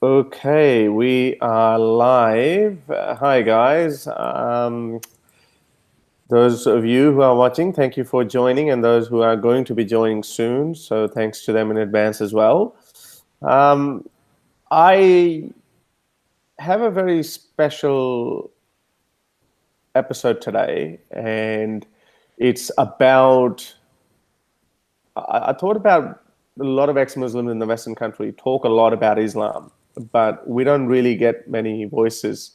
Okay, we are live. Hi, guys. Those of you who are watching, thank you for joining, and those who are going to be joining soon. So, thanks to them in advance as well. Um, I have a very special episode today, and it's about. I thought about a lot of ex-Muslims in the Western country talk a lot about Islam, but we don't really get many voices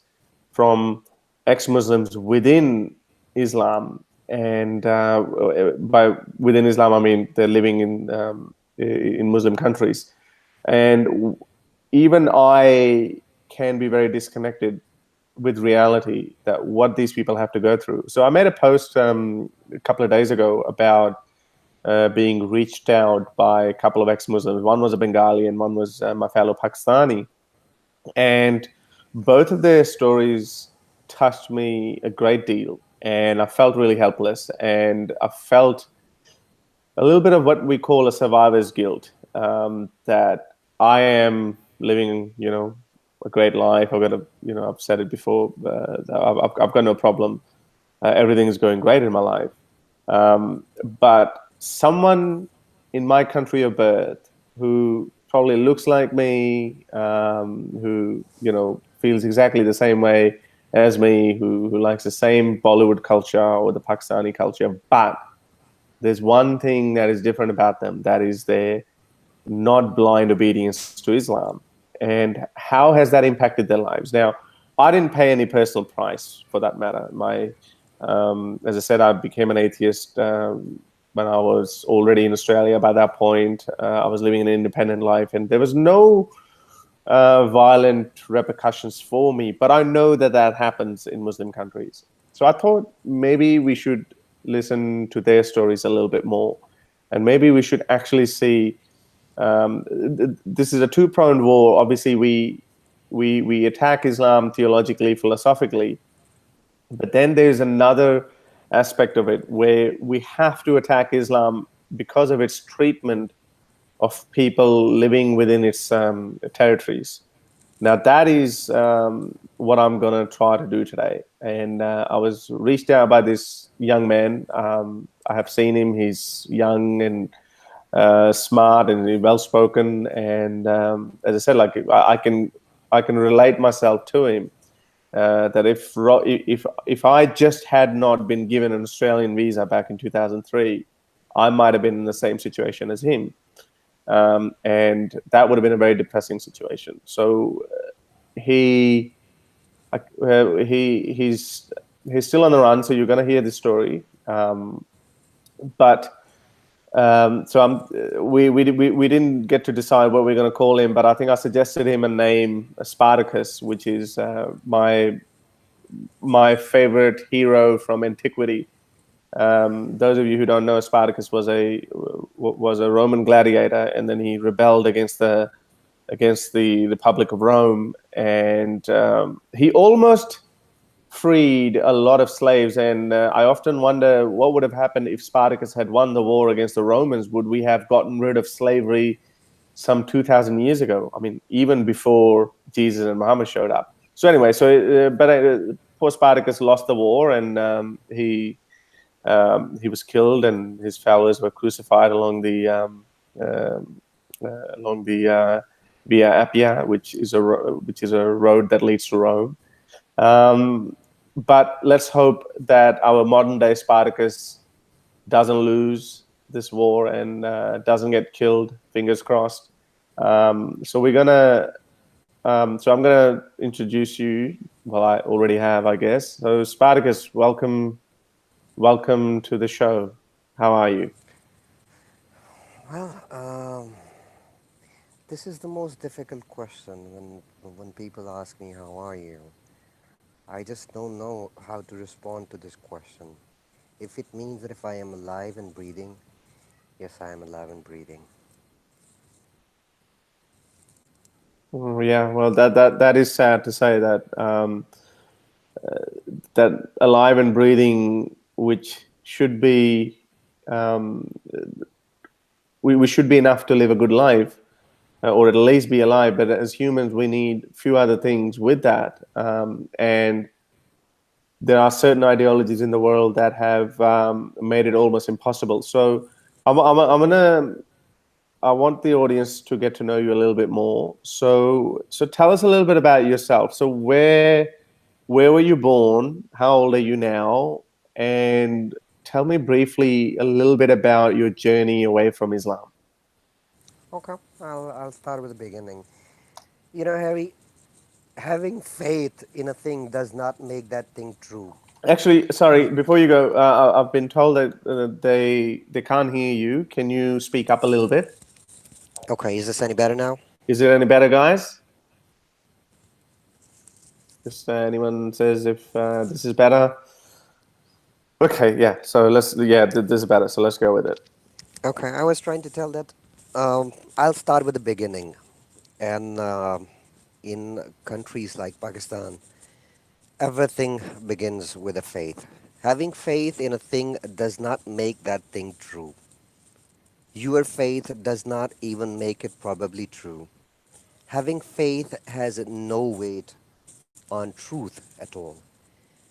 from ex-Muslims within Islam. And by within Islam, I mean they're living in Muslim countries. And even I can be very disconnected with reality that what these people have to go through. So I made a post a couple of days ago about being reached out by a couple of ex-Muslims. One was a Bengali and one was my fellow Pakistani. And both of their stories touched me a great deal. And I felt really helpless. And I felt a little bit of what we call a survivor's guilt, that I am living, a great life. I've got I've said it before, I've got no problem. Everything is going great in my life. But someone in my country of birth who probably looks like me, who feels exactly the same way as me, who likes the same Bollywood culture or the Pakistani culture, but there's one thing that is different about them. That is their not blind obedience to Islam. And how has that impacted their lives? Now, I didn't pay any personal price for that matter. As I said, I became an atheist when I was already in Australia. By that point, I was living an independent life, and there was no violent repercussions for me. But I know that that happens in Muslim countries. So I thought maybe we should listen to their stories a little bit more, and maybe we should actually see. This is a two-pronged war. Obviously, we attack Islam theologically, philosophically, but then there's another aspect of it where we have to attack Islam because of its treatment of people living within its territories. Now, that is what I'm going to try to do today. And I was reached out by this young man. I have seen him. He's young and smart and well-spoken. And as I said, like I can relate myself to him. That if I just had not been given an Australian visa back in 2003, I might have been in the same situation as him, and that would have been a very depressing situation. So he he's still on the run. So you're going to hear this story, but. We didn't get to decide what we're going to call him, but I think I suggested him a name, Spartacus, which is my favorite hero from antiquity. Those of you who don't know, Spartacus was a Roman gladiator, and then he rebelled against the Republic of Rome, and he almost freed a lot of slaves. And I often wonder what would have happened if Spartacus had won the war against the Romans. Would we have gotten rid of slavery some 2,000 years ago? I mean, even before Jesus and Muhammad showed up. So anyway, poor Spartacus lost the war, and he was killed, and his followers were crucified along the Via Appia, which is a road that leads to Rome. But let's hope that our modern day Spartacus doesn't lose this war and doesn't get killed. Fingers crossed. So I'm gonna introduce you. Well, I already have, I guess. So Spartacus, welcome to the show. How are you? Well, this is the most difficult question when people ask me how are you. I just don't know how to respond to this question. If it means that if I am alive and breathing, yes, I am alive and breathing. Yeah, well, that is sad to say that that alive and breathing, which should be um, we should be enough to live a good life. or at least be alive. But as humans, we need a few other things with that. And there are certain ideologies in the world that have made it almost impossible. So I'm gonna I want the audience to get to know you a little bit more. So tell us a little bit about yourself. So where were you born? How old are you now? And tell me briefly a little bit about your journey away from Islam. Okay, I'll start with the beginning. You know, Harry, having faith in a thing does not make that thing true. Actually, sorry, before you go, I've been told that they can't hear you. Can you speak up a little bit? Okay, is this any better now? Is it any better, guys? If anyone says if this is better. Okay, yeah. So this is better. So let's go with it. Okay, I was trying to tell that. I'll start with the beginning. And in countries like Pakistan, everything begins with a faith. Having faith in a thing does not make that thing true. Your faith does not even make it probably true. Having faith has no weight on truth at all.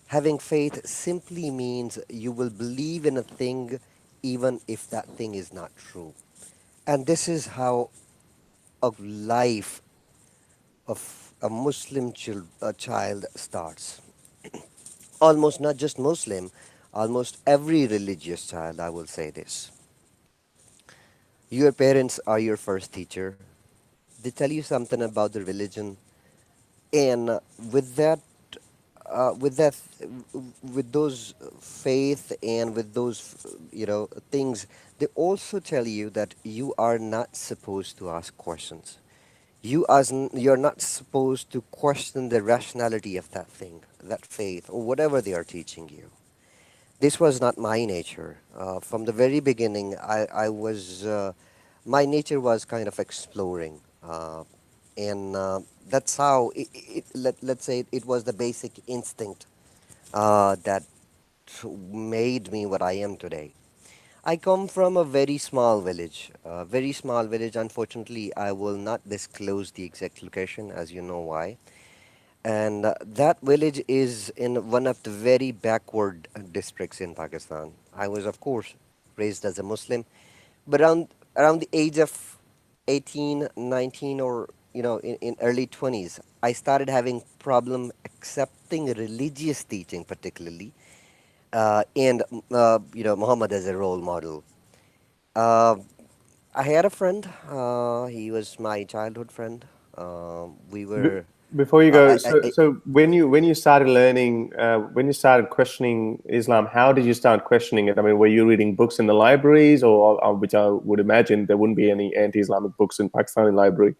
Having faith simply means you will believe in a thing even if that thing is not true. And this is how a life of a child starts. Almost not just Muslim, almost every religious child, I will say this. Your parents are your first teacher. They tell you something about the religion, and with that, with that, with those faith and with those, things, they also tell you that you are not supposed to ask questions. You're not supposed to question the rationality of that thing, that faith, or whatever they are teaching you. This was not my nature. From the very beginning, I was my nature was kind of exploring, and that's how let's say it was the basic instinct that made me what I am today. I come from a very small village. Very small village. Unfortunately, I will not disclose the exact location, as you know why. And that village is in one of the very backward districts in Pakistan. I was, of course, raised as a Muslim, but around the age of 18, 19, or in early 20s, I started having problem accepting religious teaching, particularly, and Muhammad as a role model. Uh, I had a friend. He was my childhood friend. We B- were. Before you go, I so when you started learning, when you started questioning Islam, how did you start questioning it? I mean, were you reading books in the libraries, or which I would imagine there wouldn't be any anti-Islamic books in Pakistani library?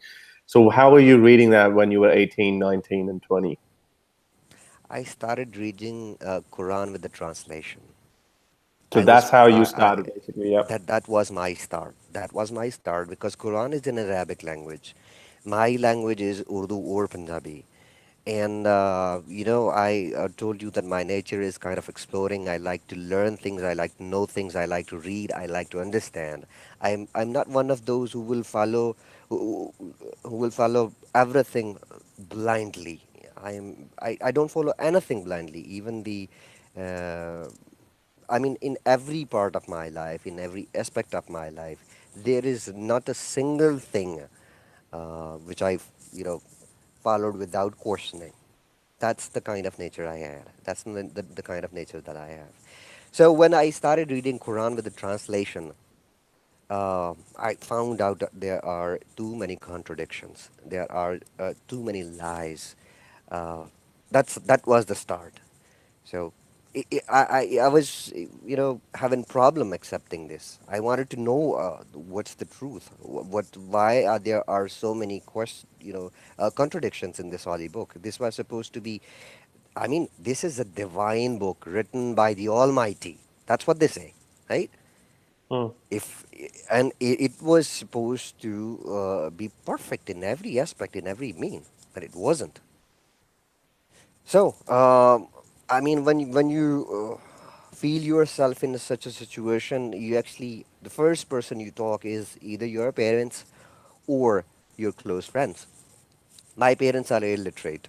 So how were you reading that when you were 18, 19, and 20? I started reading Quran with the translation. So that's how you started, I basically. Yep. that was my start. That was my start because Quran is in Arabic language. My language is Urdu or Punjabi. And I told you that my nature is kind of exploring. I like to learn things. I like to know things. I like to read. I like to understand. I'm not one of those who will follow everything blindly. I don't follow anything blindly. Even the uh, I mean, in every part of my life, in every aspect of my life, there is not a single thing which I've followed without questioning. That's the kind of nature I had. That's the kind of nature that I have. So when I started reading Quran with the translation, I found out that there are too many contradictions. There are too many lies. Uh, that was the start. So I was, having problem accepting this. I wanted to know what's the truth. Why are so many contradictions in this holy book? This was supposed to be, I mean, this is a divine book written by the Almighty. That's what they say, right? Mm. If and it was supposed to be perfect in every aspect, in every mean, but it wasn't. So, I mean, when you feel yourself in such a situation, you actually the first person you talk is either your parents or your close friends. My parents are illiterate.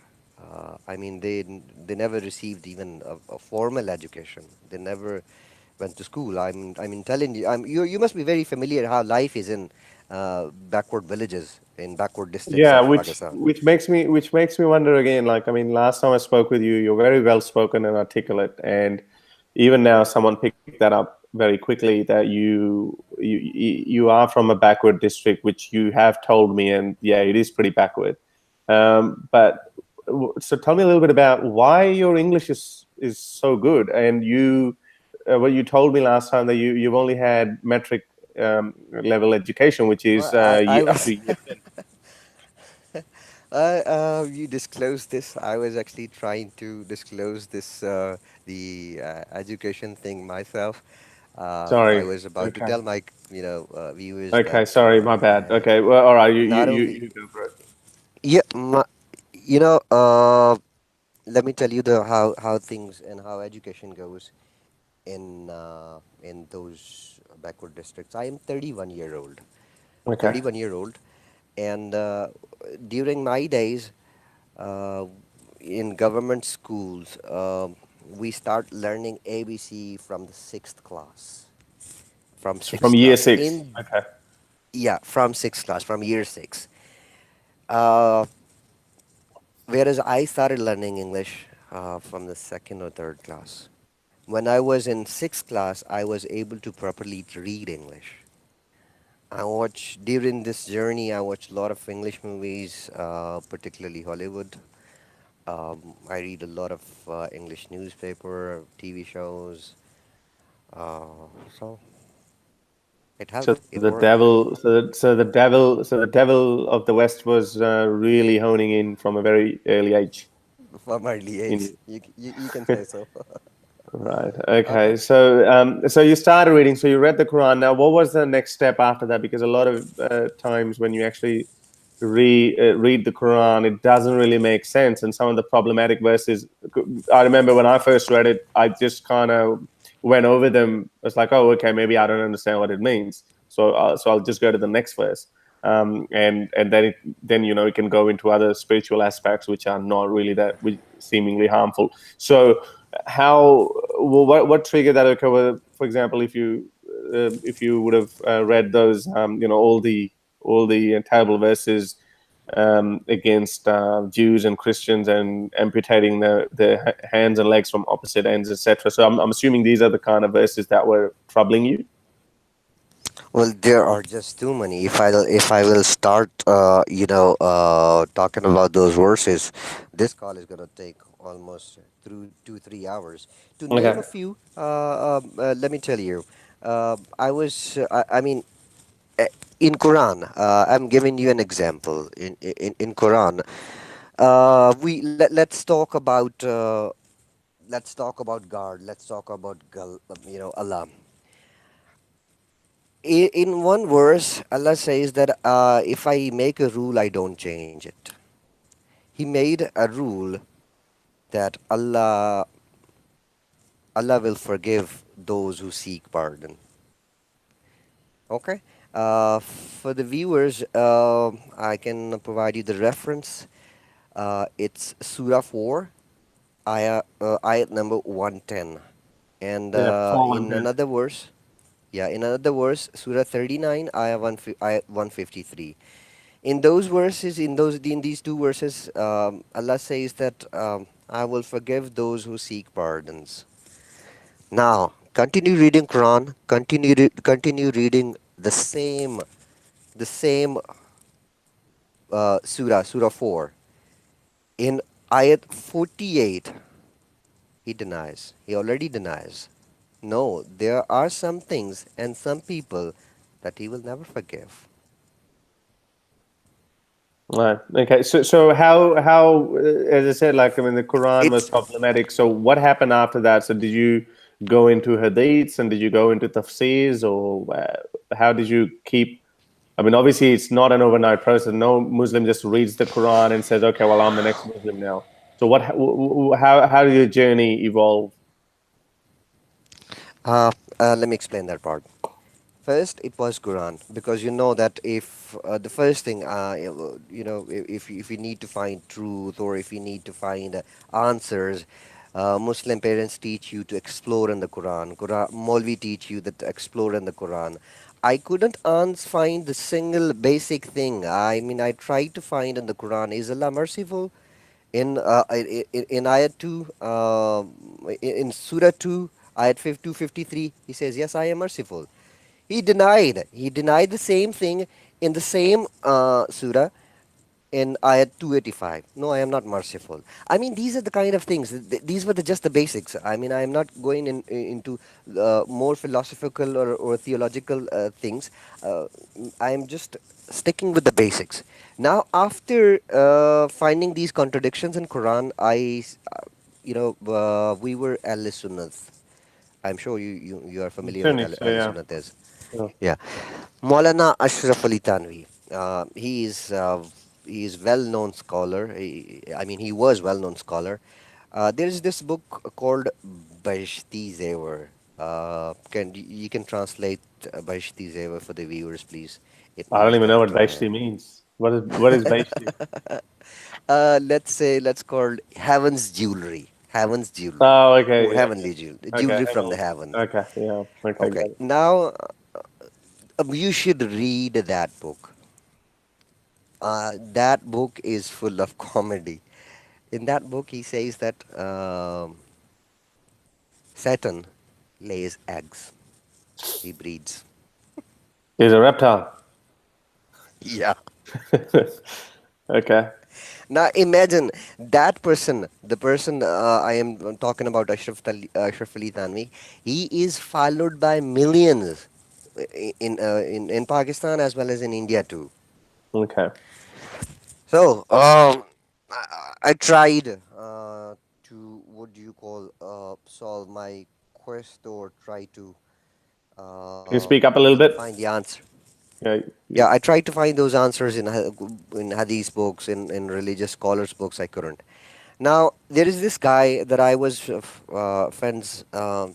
I mean, they never received even a formal education. They never went to school. I'm telling you, you must be very familiar how life is in backward villages, in backward districts Yeah, of which Pakistan. which makes me wonder again. Like, I mean, last time I spoke with you, you're very well spoken and articulate, and even now, someone picked that up very quickly that you are from a backward district, which you have told me, and yeah, it is pretty backward. But so tell me a little bit about why your English is so good, and what you told me last time that you've only had metric level education, which Well, is I up was to year 10. you disclosed this. I was actually trying to disclose this, the education thing myself. I Sorry. was about to Okay. tell my, viewers that Okay. Sorry. My bad. I Okay. Well, all right. You you not you only, you go for it. yeah, you know, uh, let me tell you the how things and how education goes in those backward districts. I am 31-year old, Okay. 31-year old, and during my days, uh, in government schools, we start learning ABC from the sixth class. From So from sixth year class. six. In Okay. Yeah, from sixth class, from year six. Uh, Whereas I started learning English from the second or third class. When I was in sixth class, I was able to properly read English. During this journey, I watched a lot of English movies, particularly Hollywood. I read a lot of English newspaper, TV shows. So it So helped. the It worked devil, so the devil of the West was really honing in from a very early age. from early age. In You can say so. Right. Uh-huh. Okay. So you started reading. So you read the Quran. Now, what was the next step after that? Because a lot of times when you actually read the Quran, it doesn't really make sense, and some of the problematic verses. I remember when I first read it, I just kind of went over them. It's like, oh, okay, maybe I don't understand what it means, so I'll just go to the next verse, and then it can go into other spiritual aspects which are not really that which seemingly harmful. So how what triggered that? Okay, well, for example, if you would have read those, all the terrible verses against Jews and Christians and amputating the hands and legs from opposite ends, etc. So I'm assuming these are the kind of verses that were troubling you. Well, there are just too many. If I will start, talking about those verses, this call is gonna take almost through 2 3 hours. To name a Okay. few, let me tell you, I mean, eh, in Quran, I'm giving you an example. In Quran, let's talk about God. Let's talk about Allah. In one verse, Allah says that if I make a rule, I don't change it. He made a rule that Allah will forgive those who seek pardon. Okay. For the viewers, I can provide you the reference. It's Surah 4, ayat number 110. And Yeah, 4-1. in another verse, yeah, in another verse, Surah 39, ayat 153. In those verses, in these two verses, Allah says that I will forgive those who seek pardons. Now, continue reading Quran. Continue reading the same Surah 4. In ayat 48, he denies. He already denies. No, there are some things and some people that he will never forgive. Right. Okay. So as I said, like, I mean, the Quran was It's problematic. So what happened after that? So did you go into hadiths and did you go into tafsirs, or how did you keep? I mean, obviously, it's not an overnight process. No Muslim just reads the Quran and says, "Okay, well, I'm the next Muslim now." So how did your journey evolve? let me explain that part. First, it was Quran, because you know that if the first thing, if you need to find truth, or if you need to find answers, Muslim parents teach you to explore in the Quran. Maulvi teach you that to explore in the Quran. I couldn't find the single basic thing. I mean, I tried to find in the Quran, is Allah merciful? In ayat 2, in Surah 2, ayat 253, he says, yes, I am merciful. He denied the same thing in the same surah in ayat 285. No, I am not merciful. I mean, these are the kind of things. These were just the basics. I mean, I am not going into more philosophical or theological things. Uh, I am just sticking with the basics. Now, after finding these contradictions in Quran, we were al-Sunnah. I'm sure you are familiar with Sunni, so yeah. al-Sunnah. Yeah. Yeah. Maulana Ashraf Ali Tanvi. He is well-known scholar. I mean, he was well-known scholar. There is this book called Bahishti Zevar. Can you can translate Bahishti Zevar for the viewers, please? It I don't means even know that. what Vaishti means. What is Vaishti? Let's call heaven's jewelry. Heaven's jewelry. Oh, okay, Oh, yeah, heavenly jewelry. yeah. Okay, Jewelry from the heavenly. heaven. Okay, yeah, okay, Okay. got it. Now, you should read that book. That book is full of comedy. In that book, he says that Saturn lays eggs. He breeds. He's a reptile. Yeah. Okay. Now imagine that person, the person I am talking about, Ashraf Ali Thanvi. He is followed by millions in Pakistan as well as in India too. Okay. So I tried to, what do you call, solve my quest, or try to Can you speak up a little find bit? the answer. Yeah. Yeah, I tried to find those answers in hadith books, in religious scholars' books. I couldn't. Now there is this guy that I was friends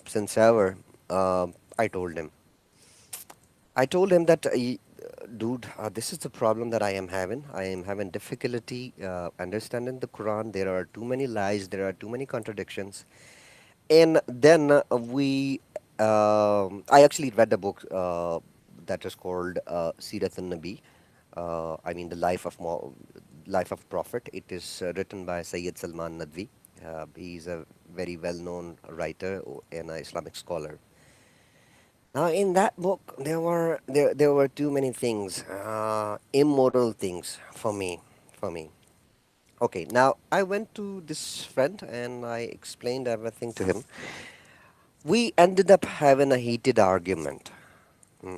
since ever. I told him. I told him that, dude, this is the problem that I am having. I am having difficulty understanding the Quran. There are too many lies. There are too many contradictions. And then I actually read a book that is called Sirat al-Nabi. I mean, the life of Prophet. It is written by Sayyid Salman Nadvi. He's a very well-known writer and an Islamic scholar. Now, in that book, there were too many things, immoral things for me. For me. Okay, now I went to this friend and I explained everything to him. We ended up having a heated argument.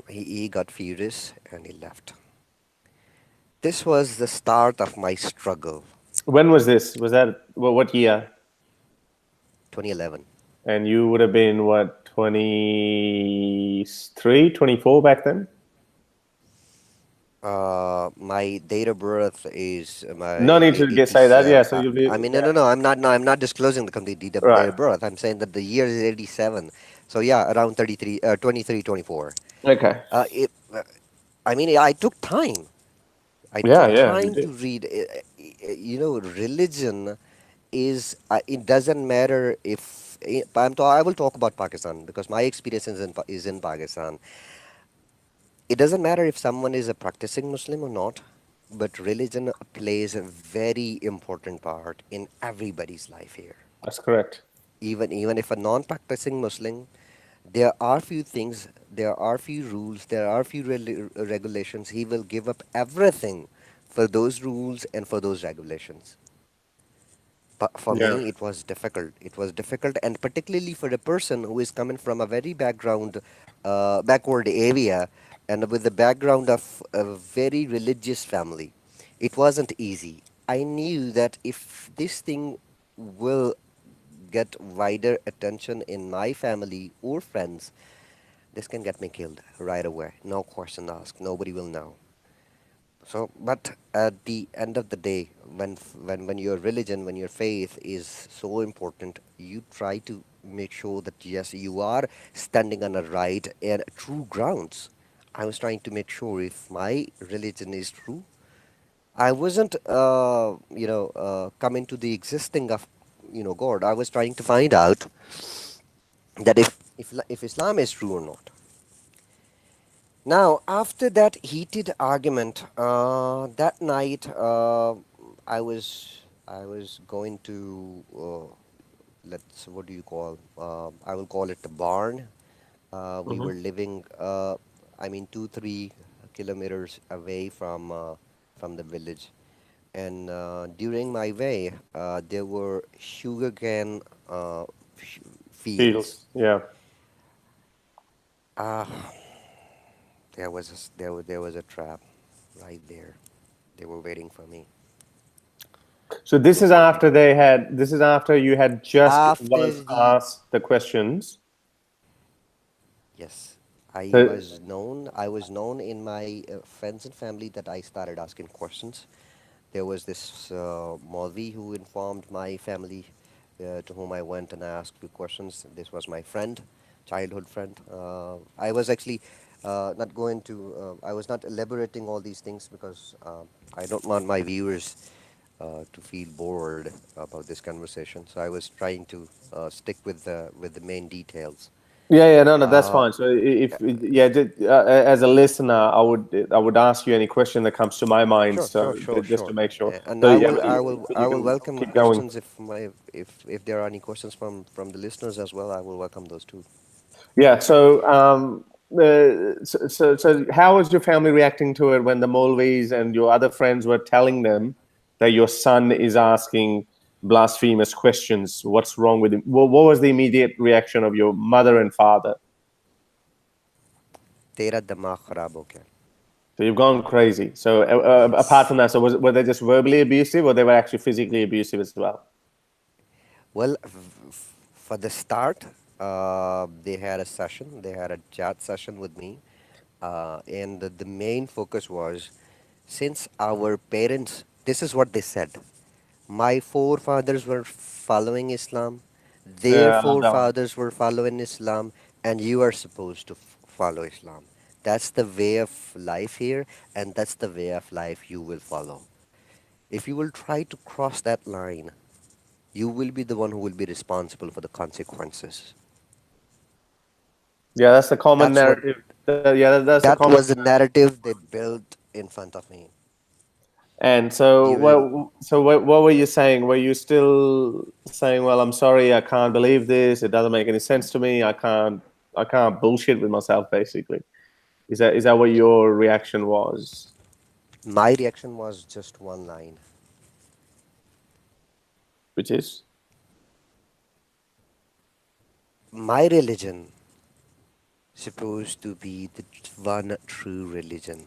He got furious and he left. This was the start of my struggle. When was this? Was that what year? 2011. And you would have been what, 23, 24 back then? My date of birth is No my need to get say that. 87. Yeah. So you'll be I mean, no, yeah. no, no. I'm not. No, I'm not disclosing the complete date Right. of birth. I'm saying that the year is 87. So yeah, around 33, 23, 24. Okay. Uh, it, uh, I mean, I took time. I Yeah, took yeah, you time to did. read. Religion is. It doesn't matter if I will talk about Pakistan because my experience is in Pakistan. It doesn't matter if someone is a practicing Muslim or not, but religion plays a very important part in everybody's life here. That's correct. Even if a non-practicing Muslim, there are few things, there are few rules, there are few regulations. He will give up everything for those rules and for those regulations. But for Yeah, me, it was difficult. It was difficult, and particularly for a person who is coming from a very backward area, and with the background of a very religious family, it wasn't easy. I knew that if this thing will get wider attention in my family or friends, this can get me killed right away. No question asked. Nobody will know. So, but at the end of the day, when your religion, when your faith is so important, you try to make sure that yes, you are standing on a right and true grounds. I was trying to make sure if my religion is true. I wasn't, coming to the existing of, God. I was trying to find out that if Islam is true or not. Now, after that heated argument, that night, I was going to, let's what do you call? I will call it the barn. We Hmm. were living, 2-3 kilometers away from the village, and during my way, there were sugarcane fields. Fields, yeah. Ah, there was a trap right there. They were waiting for me. So this is This was the after they had. This is after you had just after once the asked the questions. yes. I So, was known. I was known in my friends and family that I started asking questions. There was this Maulvi who informed my family, to whom I went and asked few questions. This was my friend, childhood friend. I was actually not going to. I was not elaborating all these things because I don't want my viewers to feel bored about this conversation. So I was trying to stick with the main details. yeah, yeah, no, no, that's Uh, fine. So if yeah, as a listener, I would ask you any question that comes to my mind. Sure, sure, So sure, just to sure. make sure. And So I yeah, will, I will, I you will can welcome keep going. questions if there are any questions from the listeners as well. I will welcome those too. Yeah. So so how was your family reacting to it when the Molvis and your other friends were telling them that your son is asking blasphemous questions? What's wrong with him? What was the immediate reaction of your mother and father? तेरा दिमाग खराब हो गया. So you've gone crazy. So apart Yes. from that, so were they just verbally abusive, or they were actually physically abusive as well? Well, for the start, they had a session. They had a chat session with me, and the main focus was, since our parents. This is what they said. My forefathers were following Islam, their Yeah, I love that one. forefathers were following Islam, and you are supposed to follow Islam. That's the way of life here, and that's the way of life you will follow. If you will try to cross that line, you will be the one who will be responsible for the consequences. Yeah, that's the common That's what narrative. Yeah, that's the that common. was the narrative they built in front of me. And so, Even what were you saying? Were you still saying, "Well, I'm sorry, I can't believe this. It doesn't make any sense to me. I can't bullshit with myself." Basically, is that what your reaction was? my reaction was just one line. Which is, My religion supposed to be the one true religion,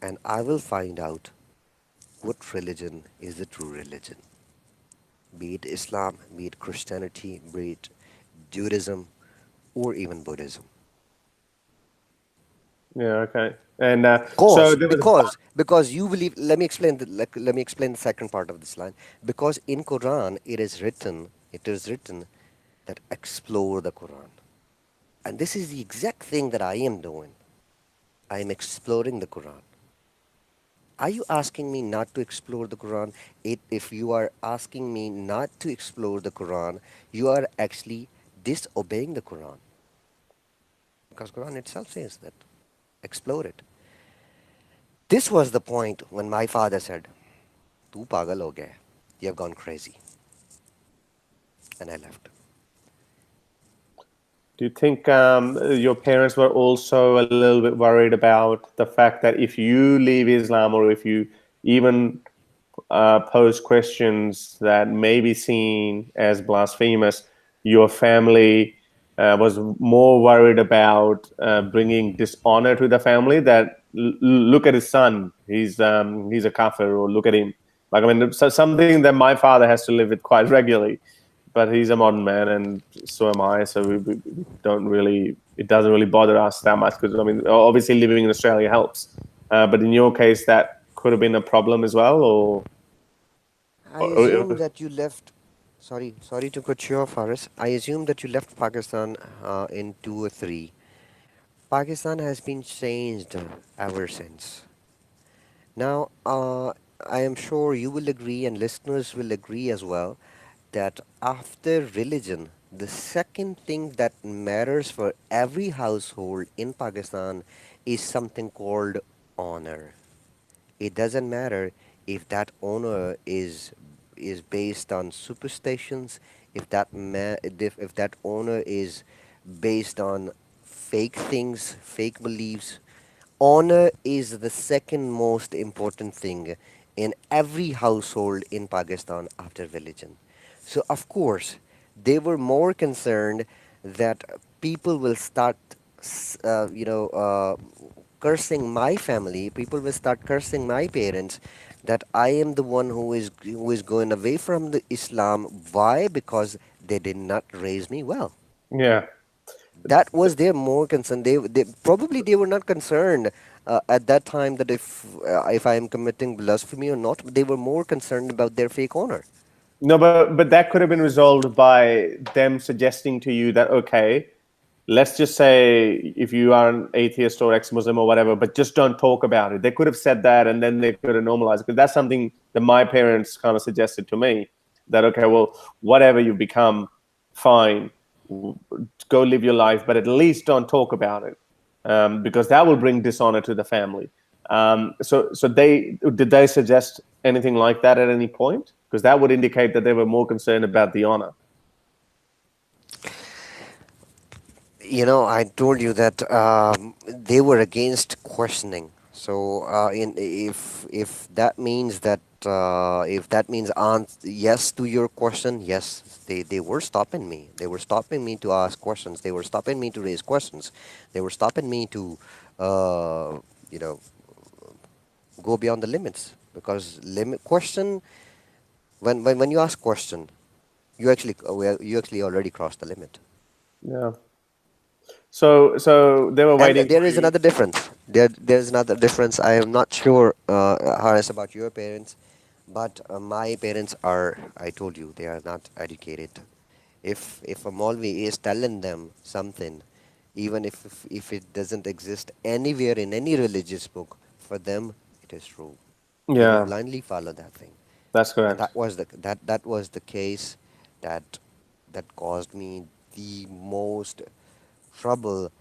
and I will find out what religion is the true religion. Be it Islam, be it Christianity, be it Judaism, or even Buddhism. yeah, okay. And so Because, there was a because, because you believe. Let me explain the second part of this line. Because in Quran it is written that explore the Quran, and this is the exact thing that I am doing. I am exploring the Quran. Are you asking me not to explore the Quran? If you are asking me not to explore the Quran, you are actually disobeying the Quran. Because Quran itself says that. Explore it. This was the point when my father said, Tu pagal ho gaya. You have gone crazy. And I left. Do you think your parents were also a little bit worried about the fact that if you leave Islam, or if you even pose questions that may be seen as blasphemous, your family was more worried about bringing dishonor to the family? That look at his son, he's a kafir, or look at him. Like, I mean, so something that my father has to live with quite regularly, but he's a modern man, and so am I. So we don't really, it doesn't really bother us that much, because I mean, obviously living in Australia helps. But in your case, that could have been a problem as well, I assume or that you left. Sorry to cut you off, Harris. I assume that you left Pakistan in 2 or 3. Pakistan has been changed ever since. Now, I am sure you will agree, and listeners will agree as well, that after religion, the second thing that matters for every household in Pakistan is something called honor. It doesn't matter if that honor is based on superstitions, if that honor is based on fake things, fake beliefs. Honor is the second most important thing in every household in Pakistan after religion. So, of course, they were more concerned that people will start, cursing my family. People will start cursing my parents. That I am the one who is going away from the Islam. Why? Because they did not raise me well. Yeah. That was their more concern. They probably they were not concerned at that time that if I am committing blasphemy or not. They were more concerned about their fake honor. No, but that could have been resolved by them suggesting to you that, okay, let's just say if you are an atheist or ex-Muslim or whatever, but just don't talk about it. They could have said that, and then they could have normalized it, because that's something that my parents kind of suggested to me, that okay, well, whatever you become, fine, go live your life, but at least don't talk about it, because that will bring dishonor to the family. So they did they suggest anything like that at any point? Because that would indicate that they were more concerned about the honor. I told you that they were against questioning. So, if that means yes to your question, yes, they were stopping me. They were stopping me to ask questions. They were stopping me to raise questions. They were stopping me to, uh, you know, go beyond the limits, because limit question when you ask question, you actually already crossed the limit. Yeah. So they were And waiting there for is you. another difference. There's another difference. I am not sure, Harris, about your parents, but my parents are. I told you they are not educated. If a Maulvi is telling them something, even if it doesn't exist anywhere in any religious book, for them it is true. They will Yeah, blindly follow that thing, that's and correct. that was the case that that caused me the most trouble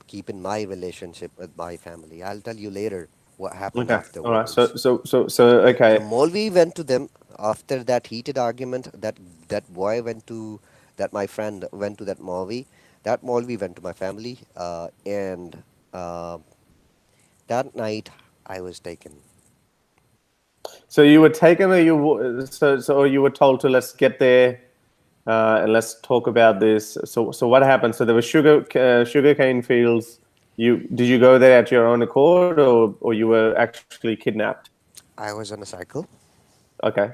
keeping my relationship with my family. I'll tell you later what happened Okay, all right. afterwards. The Okay. Molvi went to them after that heated argument. That boy went to that my friend went to that Molvi. That Molvi went to my family, and uh, that night I was taken. So you were taken, or or you were told to let's get there, and let's talk about this. So what happened? So there were sugarcane fields. You did you go there at your own accord, or you were actually kidnapped? I was on a cycle. Okay.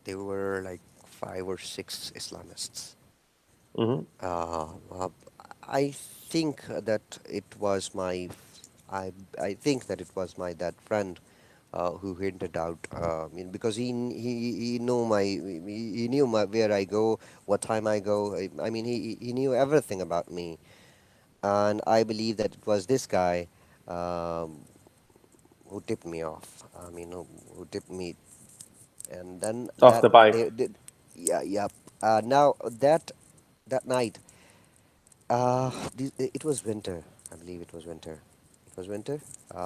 There were like 5 or 6 Islamists. Hmm. Uh, I think that it was my, I think that it was my that friend who hinted out, because he knew he knew where I go, what time I go. I mean, he knew everything about me, and I believe that it was this guy um, who tipped me off. I mean, who tipped me, and then Off the bike. they did, yeah, yeah. Now that night. It was winter. I believe it was winter. It was winter.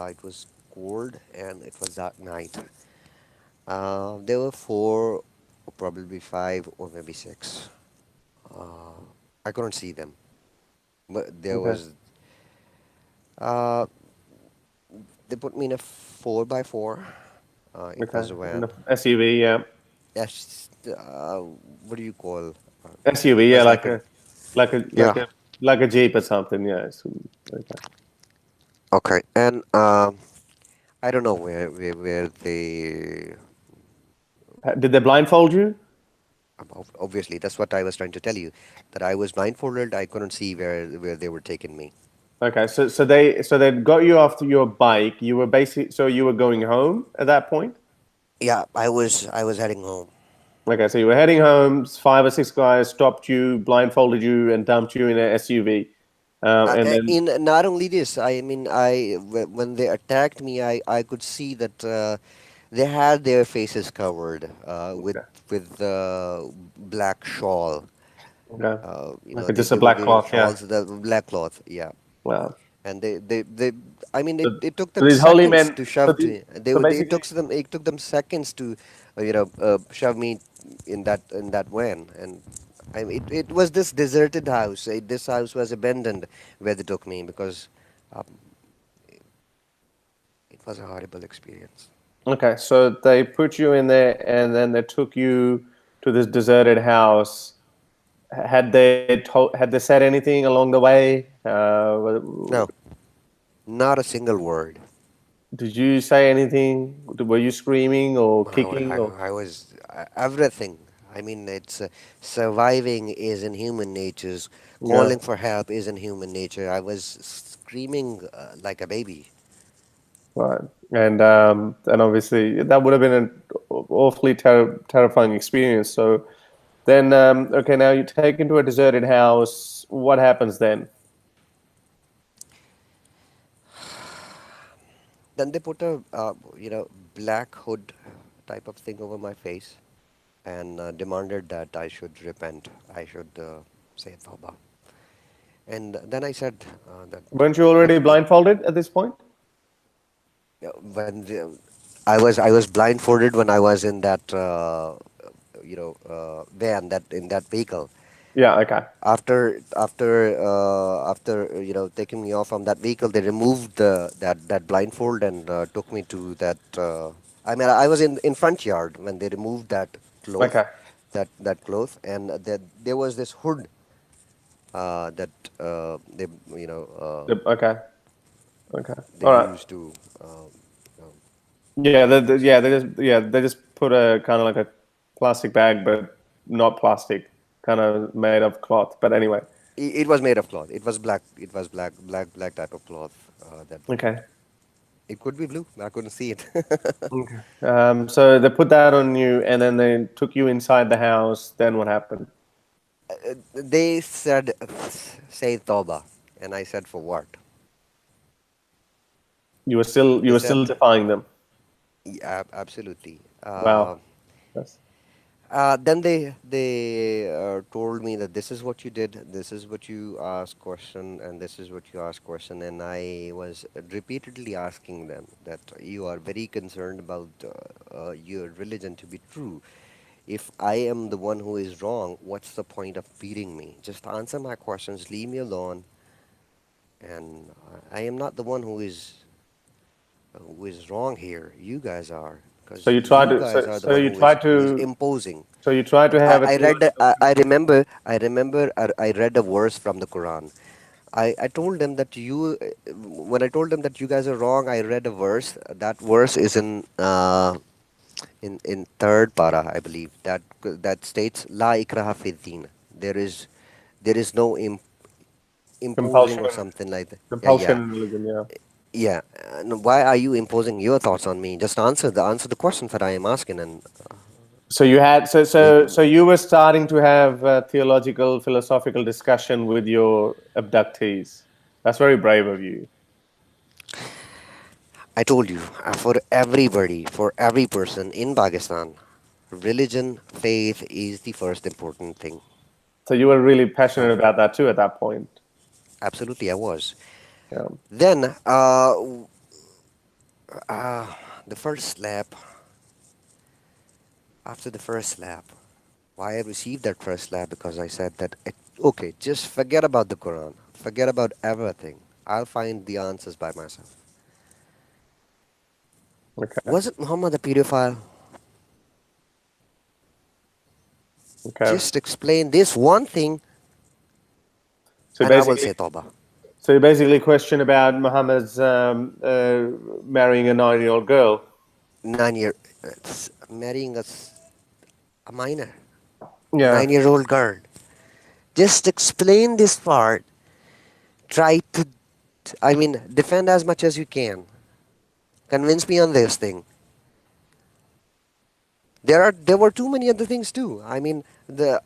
It was cold and it was dark night. There were four, or probably five, or maybe six. Uh, I couldn't see them, but there Okay. was. Uh, they put me in a 4x4. It Okay. was a In van. the SUV, yeah. Yes. What do you call? SUV, It yeah, was like a. like a like Yeah. a like a Jeep or something, yeah. Okay. Okay. And I don't know where they. Did they blindfold you? Obviously, that's what I was trying to tell you. That I was blindfolded. I couldn't see where they were taking me. Okay, so they got you off your bike. You were basically so you were going home at that point. Yeah, I was heading home. Okay, so you were heading home. 5 or 6 guys stopped you, blindfolded you, and dumped you in an SUV. And then In not only this, I mean, when they attacked me, I could see that they had their faces covered okay, with black shawl. okay, You like know, just a they were black wearing cloth, yeah. shawls, the black cloth. Yeah, Wow. and they I mean, So, it took so them these holy seconds men. to So shove the, to so basically, it took them seconds to shove me in that van. And it was this deserted house. This house was abandoned where they took me, because um, it was a horrible experience. okay. So they put you in there, and then they took you to this deserted house. Had they said anything along the way? No, not a single word. Did you say anything? Were you screaming or kicking or? I was everything. I mean, it's surviving is in human natures. Yeah. Calling for help is in human nature. I was screaming like a baby. Right. And obviously that would have been an awfully terrifying experience. So then, okay, now you take into a deserted house. What happens then? Then they put a black hood type of thing over my face, and demanded that I should repent. I should say tawbah. And then I said that Weren't you already blindfolded at this point? when I was blindfolded when I was in that van, that in that vehicle. Yeah. Okay. After taking me off from that vehicle, they removed that blindfold and took me to that. I mean, I was in front yard when they removed cloth, Okay. that cloth, and there was this hood that they Okay. Okay. they All right. used to. You know, Yeah. They just put a kind of like a plastic bag, but not plastic, kind of made of cloth. But anyway. it was made of cloth. It was black. It was black type of cloth. That Okay. it could be blue. I couldn't see it. Okay. So they put that on you, and then they took you inside the house. Then what happened? They said, "Say Toba," and I said, "For what?" You They were still said, defying them. "Yeah, absolutely." Wow. That's Then they told me that this is what you did, this is what you asked question, and this is what you asked question, and I was repeatedly asking them that you are very concerned about your religion to be true. If I am the one who is wrong, what's the point of beating me? Just answer my questions, leave me alone, and I am not the one who is wrong here. You guys are, so because you tried you to guys are the so one you who is imposing. tried to have a theological. I remember I read a verse from the Quran. I told them that when I told them that you guys are wrong, I read a verse. That verse is in third para, I believe. That states La ikraha fi din. There is no imposing or Compulsion, something like that. Yeah, compulsion yeah, in religion. Yeah. yeah. No, why are you imposing your thoughts on me? Just answer the questions that I am asking, and So you had they so you were starting to have a theological, philosophical discussion with your abductees. That's very brave of you. I told you, for everybody, for every person in Pakistan, religion, faith is the first important thing. So you were really So, passionate about that too at that point. absolutely, I was. Yeah. Then, uh, the first slap, after the first slap, why I received that first slap? Because I said that, okay, just forget about the Quran, forget about everything. I'll find the answers by myself. Okay. Was it Muhammad a pedophile? Okay. Just explain this one thing, So and I will basically, say Tawbah. so you basically question about Muhammad's marrying a 9-year-old girl. 9 year, marrying a minor, Yeah. 9 year old girl. Just explain this part. Try to, I mean, defend as much as you can. Convince me on this thing. There were too many other things too. I mean, the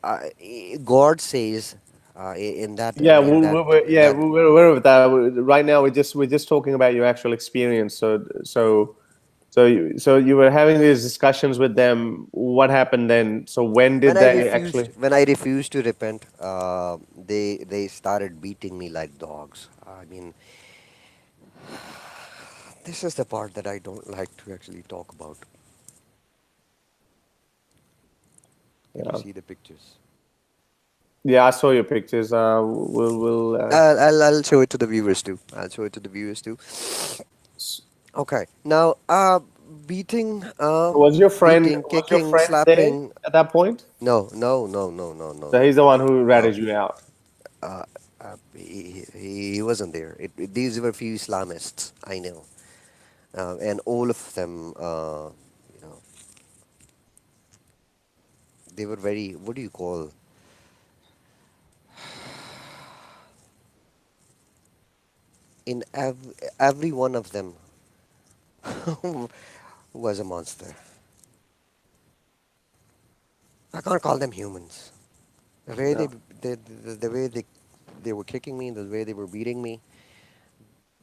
God says, In that Yeah, in that in yeah, that we're aware of that. Right now, we're just talking about your actual experience. So you were having these discussions with them. What happened then? So when did they actually? when I refused to repent, they started beating me like dogs. I mean, this is the part that I don't like to actually talk about. Can you Yeah, see the pictures? yeah, I saw your pictures. We'll. I'll show it to the viewers too. I'll show it to the viewers too. S- Okay. Now, beating, beating, Was your kicking, friend there slapping. at that point? No, no, no, no, no, no, So he's the one who no. ratted you out. Uh, he wasn't there. These were few Islamists I know, and all of them, you know, they were very. What do you call? In every one of them was a monster. I can't call them humans. The way Yeah. the way they were kicking me, the way they were beating me,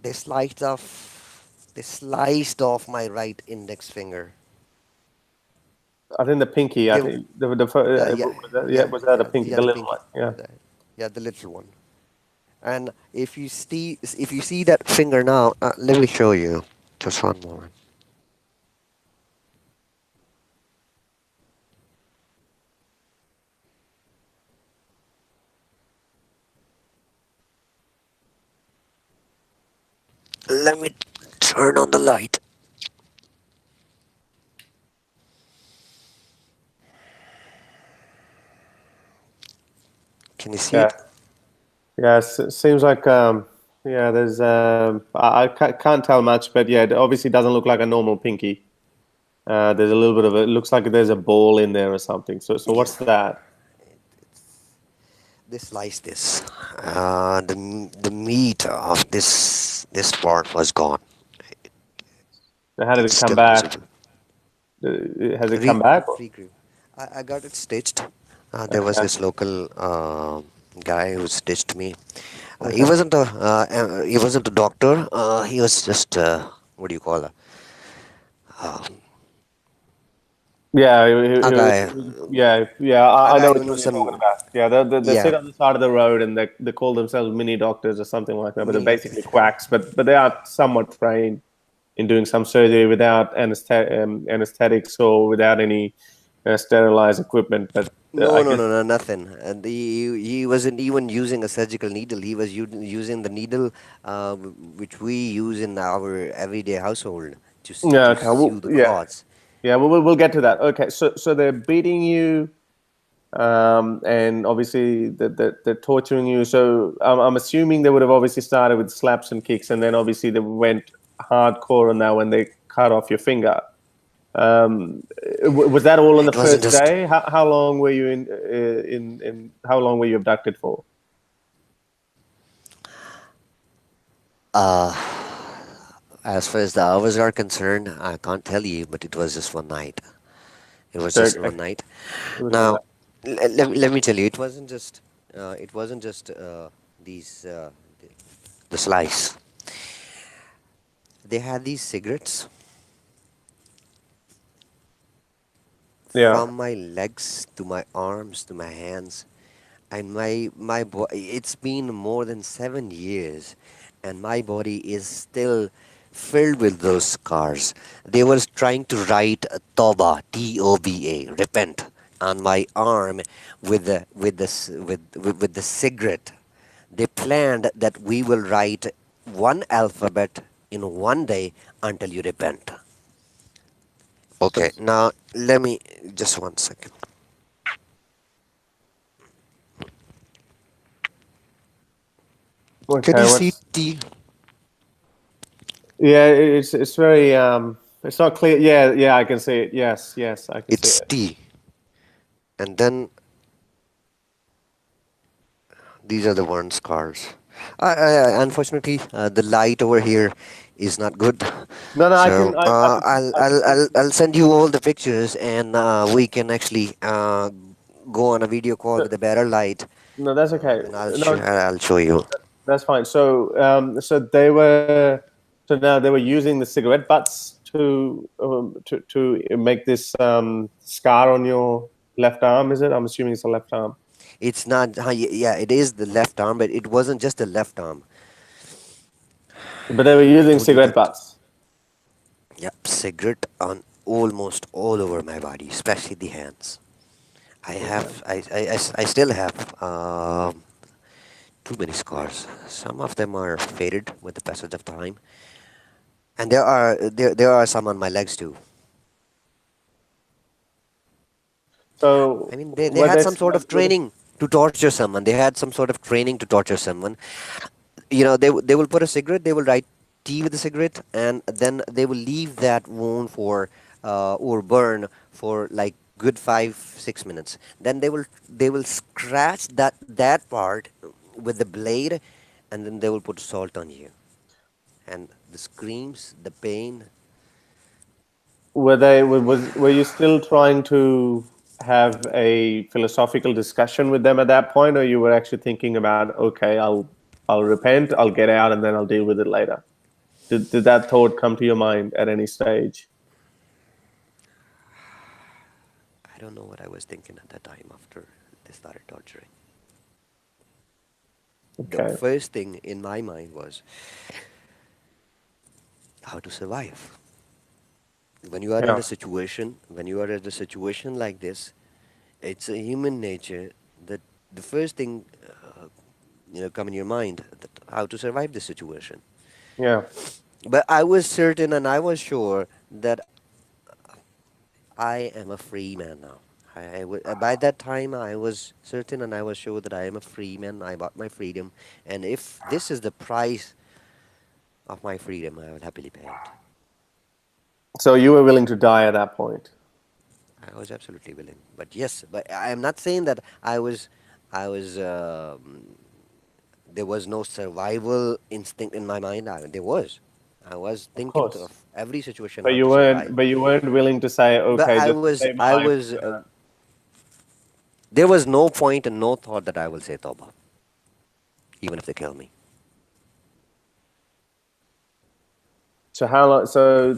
they sliced off my right index finger. I think the pinky. I They, think yeah, yeah, yeah, was that a yeah, pinky, yeah, the the little pinky, one? Yeah. the, yeah, the little one. And if you see that finger now, let me show you. Just one moment. Let me turn on the light. Can you see Yeah. it? Yeah. Seems like yeah. There's can't tell much, but yeah, it obviously doesn't look like a normal pinky. There's a little bit of it looks like there's a ball in there or something. So Yeah. what's that? They sliced this. The meat of this part was gone. How did It's it come still back? visible. Has it come back? Or? Recrew. I got it stitched. There was Okay. this local guy who stitched me. Okay. He wasn't a doctor. He was just what do you call Yeah, a guy? yeah, yeah. A I know guy which who one knows you're talking some. about. Yeah, they sit Yeah, on the side of the road and they call themselves mini doctors or something like that. But they're mini basically doctors. quacks. But they are somewhat trained in doing some surgery without anesthetics or without any sterilized equipment. But No, I no, guess no, no, nothing. And he wasn't even using a surgical needle. He was using the needle which we use in our everyday household yeah. to Okay, sew the yeah, cloths. yeah. We'll get to that. Okay, so they're beating you. And obviously they're torturing you. So I'm assuming they would have obviously started with slaps and kicks, and then obviously they went hardcore on that when they cut off your finger. Was that all on the It wasn't first just. day? How long were you in how long were you abducted for? Uh, as far as the hours are concerned, I can't tell you, but it was just one night. It was So just it one night. was one Now, night. let me tell you, it wasn't just these the slice. They had these cigarettes Yeah. from my legs to my arms to my hands, and it's been more than 7 years, and my body is still filled with those scars. They were trying to write toba, toba, repent, on my arm with the cigarette. They planned that we will write one alphabet in one day until you repent. So, Okay, now let me just 1 second. Can okay. you see What's T? yeah? It's very it's not clear. Yeah, yeah. I can see it. Yes, yes. I can see It's it. T. And then these are the burn scars. Unfortunately, the light over here is not good. No, no. So I can see. I'll send you all the pictures, and we can actually go on a video call So, with a better light. No, that's okay. And No, I'll show you. that's fine. So, so they were, so now they were using the cigarette butts to make this scar on your left arm. Is it? I'm assuming it's a left arm. It's not. Yeah, it is the left arm, but it wasn't just the left arm. But they were I using told you cigarette that. butts. Yep, cigarette on almost all over my body, especially the hands. Okay. I still have too many scars. Some of them are faded with the passage of time, and there are some on my legs too. So I mean, they were had they? some sort of training to torture someone. They had some sort of training to torture someone. They will put a cigarette. They will write tea with the cigarette, and then they will leave that wound for or burn for like good 5 6 minutes. Then they will scratch that part with the blade, and then they will put salt on you, and the screams, the pain. Were you still trying to have a philosophical discussion with them at that point, or you were actually thinking about, okay, I'll repent, I'll get out, and then I'll deal with it later? Did that thought come to your mind at any stage? I don't know what I was thinking at that time after they started torturing. The Okay. first thing in my mind was how to survive. When you are in Yeah. a situation, when you are in a situation like this, it's a human nature that the first thing come in your mind that how to survive this situation. Yeah. But I was certain and I was sure that I am a free man now. By that time, I was certain and I was sure that I am a free man. I bought my freedom, and if this is the price of my freedom, I would happily pay it. So you were willing to die at that point. I was absolutely willing. But yes, but I am not saying that I was. There was no survival instinct in my mind. There was. I was Of thinking course. of every situation But how you to weren't survive. but you weren't willing to say, But okay, just to save my I life. was. There was no point and no thought that I will say Tawbah, even if they kill me. So how long? So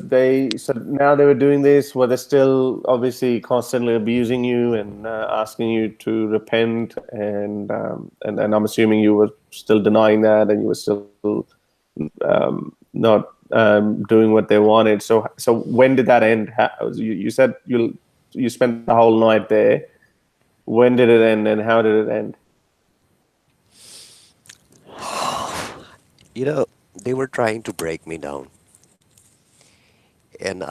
now they were doing this. Were they still obviously constantly abusing you and asking you to repent? And I'm assuming you were still denying that, and you were still not doing what they wanted. So when did that end? You said you spent the whole night there. When did it end, and how did it end? They were trying to break me down, and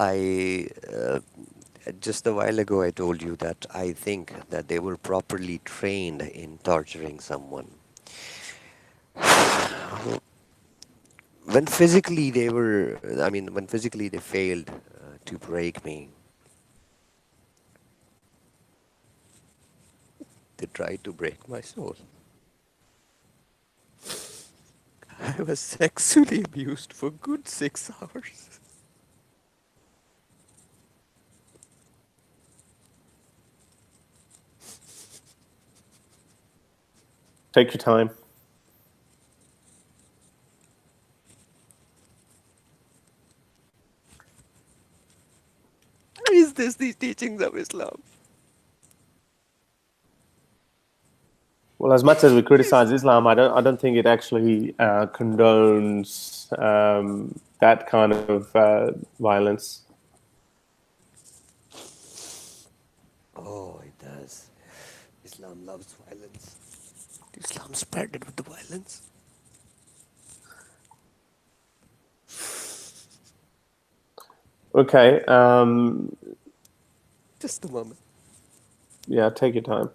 just a while ago I told you that I think that they were properly trained in torturing someone. When physically they failed to break me, they tried to break my soul. I was sexually abused for good 6 hours. Take your time. Is this the teachings of Islam? Well, as much as we criticize Islam, I don't think it actually condones that kind of violence. Oh, it does. Islam loves violence. Islam spread it with the violence. Okay. Just a moment. Yeah, take your time.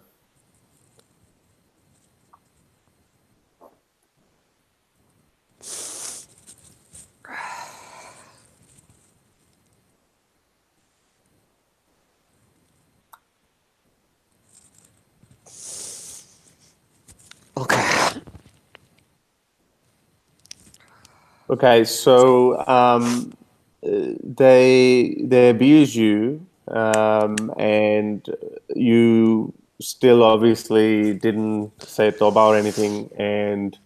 Okay. Okay, so they abuse you, and you still obviously didn't say Toba or anything. And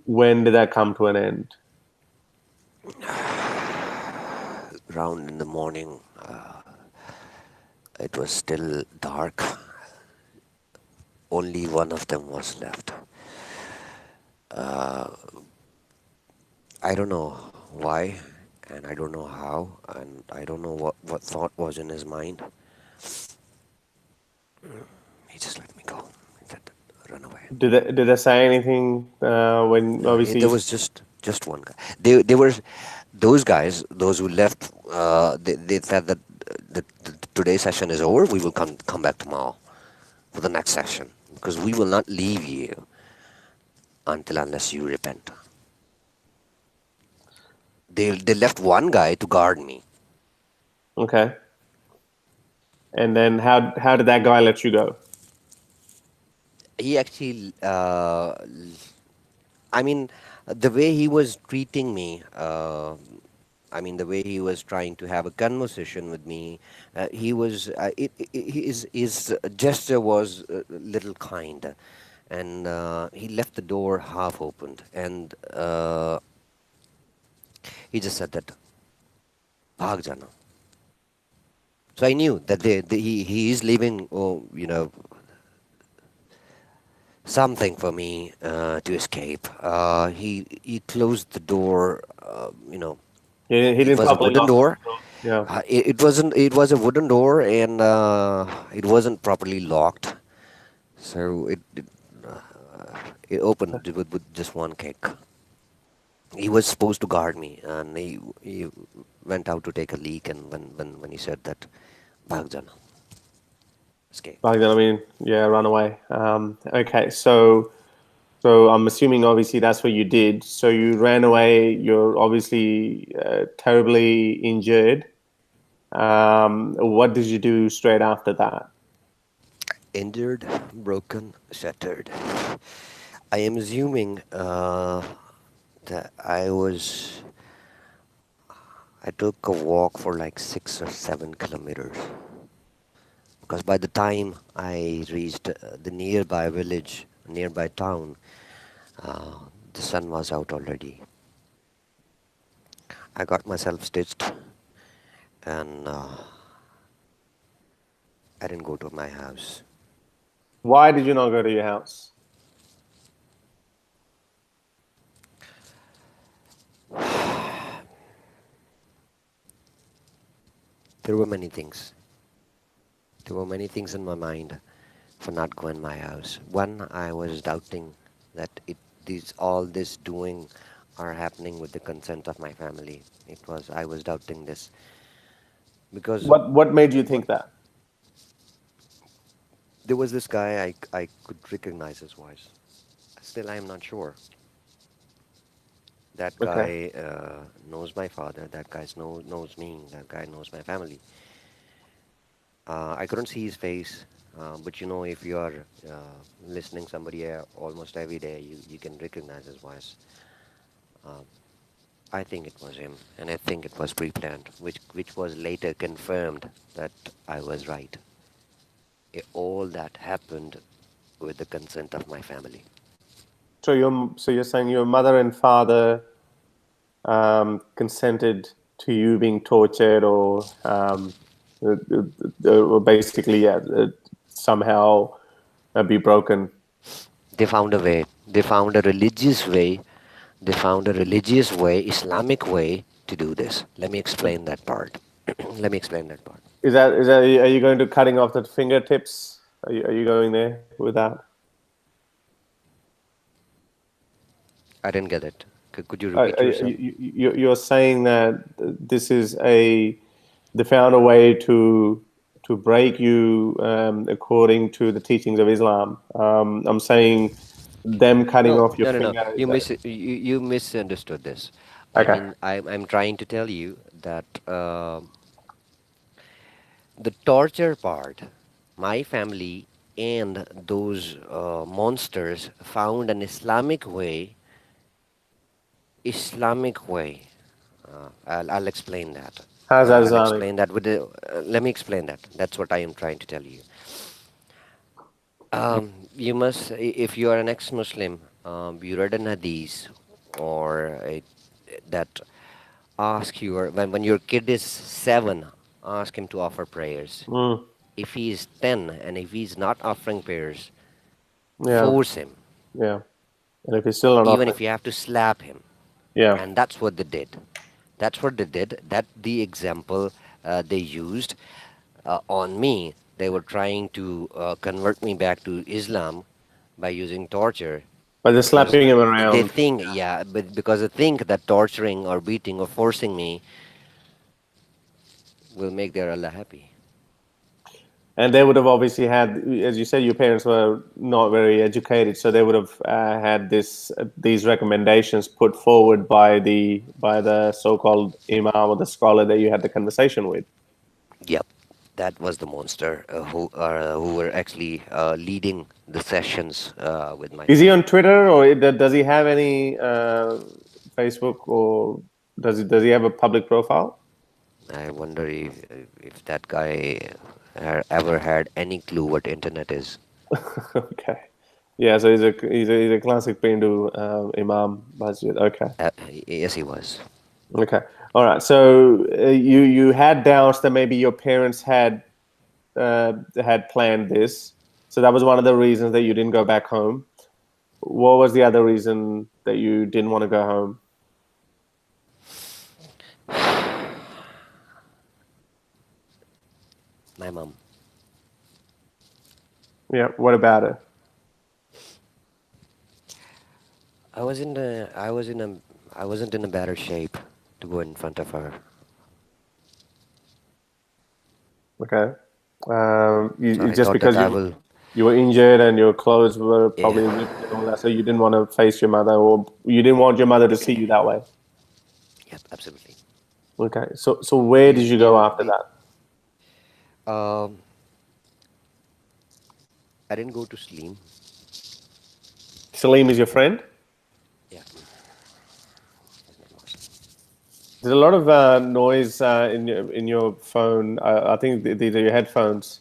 when did that come to an end? Around in the morning, it was still dark. Only one of them was left. Uh, I don't know why, and I don't know how, and I don't know what thought was in his mind. He just let me go. He said, "Run away." Did they say anything when No, obviously? there was just one guy. They were those guys, those who left. They said that today's session is over. We will come back tomorrow for the next session because we will not leave you until unless you repent. They left one guy to guard me. Okay. And then how did that guy let you go? He actually, I mean, the way he was treating me. I mean, the way he was trying to have a conversation with me, he was his gesture was a little kind, and he left the door half opened, and he just said that "Bhag jana." So I knew that he is leaving, oh, something for me to escape. He closed the door. He It didn't was a properly wooden lock the door. door. Yeah. It wasn't. It was a wooden door, and it wasn't properly locked. So it opened with just one kick. He was supposed to guard me, and he went out to take a leak. And when he said that, "Bhag jana," escape. Back then, I mean, yeah, run away. Okay, so I'm assuming obviously that's what you did. So you ran away. You're obviously terribly injured. What did you do straight after that? Injured, broken, shattered. I am assuming that I took a walk for like 6 or 7 kilometers because by the time I reached the nearby village, nearby town, uh, the sun was out already. I got myself stitched and I didn't go to my house. Why did you not go to your house? There were many things. There were many things in my mind for not going my house. One, I was doubting that all this doing are happening with the consent of my family. I was doubting this because What made you what think that? there was this guy I could recognize his voice. Still, I am not sure. That Okay. guy knows my father. That guy knows me. That guy knows my family. I couldn't see his face, but if you are listening somebody almost every day, you can recognize his voice. Um, I think it was him, and I think it was pre-planned, which was later confirmed that I was right. All that happened with the consent of my family. So you're saying your mother and father consented to you being tortured or basically, yeah, somehow be broken. They found a way. They found a religious way. They found a religious way, Islamic way to do this. Let me explain that part. Let me explain that part. Is that are you going to cutting off the fingertips? Are you going there with that? I didn't get it. Could you repeat yourself? You're saying that this is they found a way to break you according to the teachings of Islam. I'm saying them cutting No, off your no, no, no. finger. You misunderstood this. I Okay. mean, I'm trying to tell you that the torture part, my family and those monsters found an Islamic way. I'll explain that. How's that I'll Islamic? explain that with the. Let me explain that. That's what I am trying to tell you. You must, if you are an ex-Muslim, you read an hadith or that ask your when your kid is 7, ask him to offer prayers. Mm, If he is 10 and if he's not offering prayers, yeah, force him, yeah. And if he's still not even offering, if you have to slap him. yeah. And that's what they did. That's what they did. That the example they used on me. They were trying to convert me back to Islam by using torture But just because slapping him they around. think, yeah, but because they think that torturing or beating or forcing me will make their Allah happy. And they would have obviously had, as you said, your parents were not very educated, so they would have had these recommendations put forward by the so-called imam or the scholar that you had the conversation with. Yep, that was the monster who were actually leading the sessions with my Is he on family. Twitter, or does he have any Facebook, or does he have a public profile? I wonder if that guy ever had any clue what internet is. Okay, yeah. So he's a classic Hindu imam masjid. Okay. Yes, he was. Okay. All right. So you had doubts that maybe your parents had planned this. So that was one of the reasons that you didn't go back home. What was the other reason that you didn't want to go home? My mom. Yeah. What about it? I wasn't in a better shape to go in front of her. Okay. So I Just thought that because I will. you were injured and your clothes were Yeah. probably ripped and all that, so you didn't want to face your mother, or you didn't want your mother to see you that way. Yep, absolutely. Okay. So where did We you go knew after we. that? Um, I didn't go to Slim. Salim is your friend? Yeah, his name was. There's a lot of noise in your phone. I think these are your headphones.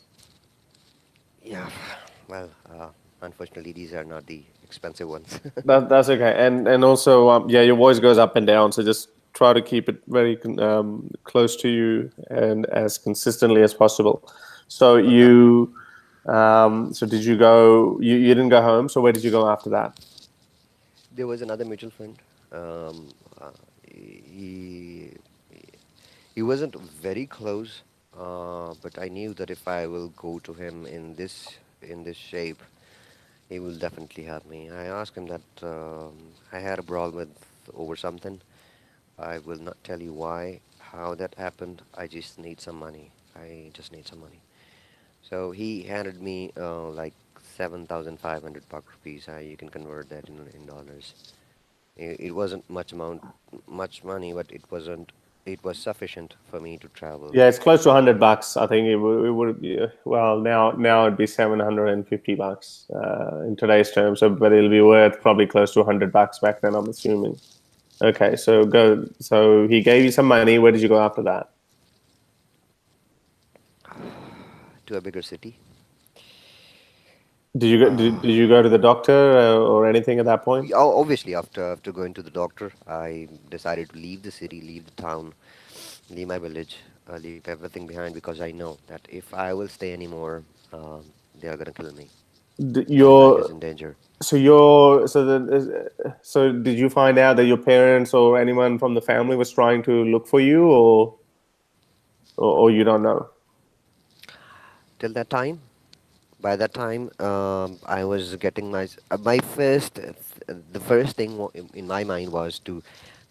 Yeah. Well, unfortunately, these are not the expensive ones. That's okay. And also, yeah, your voice goes up and down. So just try to keep it very close to you and as consistently as possible. So Okay. so did you go? You didn't go home. So where did you go after that? There was another mutual friend. Um, uh, he he wasn't very close, but I knew that if I will go to him in this shape, he will definitely help me. I asked him that I had a brawl with over something. I will not tell you why, how that happened. I just need some money. I just need some money. So he handed me like 7,500 Pak rupees. You can convert that in dollars. It wasn't much money, but it wasn't. It was sufficient for me to travel. Yeah, it's close to $100. I think it would be, well, now it'd be $750 in today's terms. So, but it'll be worth probably close to $100 back then, I'm assuming. Okay, so go. So he gave you some money. Where did you go after that? To a bigger city. Did you go to the doctor or anything at that point? Obviously, after going to the doctor, I decided to leave the city, leave the town, leave my village, leave everything behind because I know that if I will stay anymore, they are gonna kill me. D- My life is Your in danger. so your so so did you find out that your parents or anyone from the family was trying to look for you, or you don't know? Till that time, by that time, I was getting my the first thing in my mind was to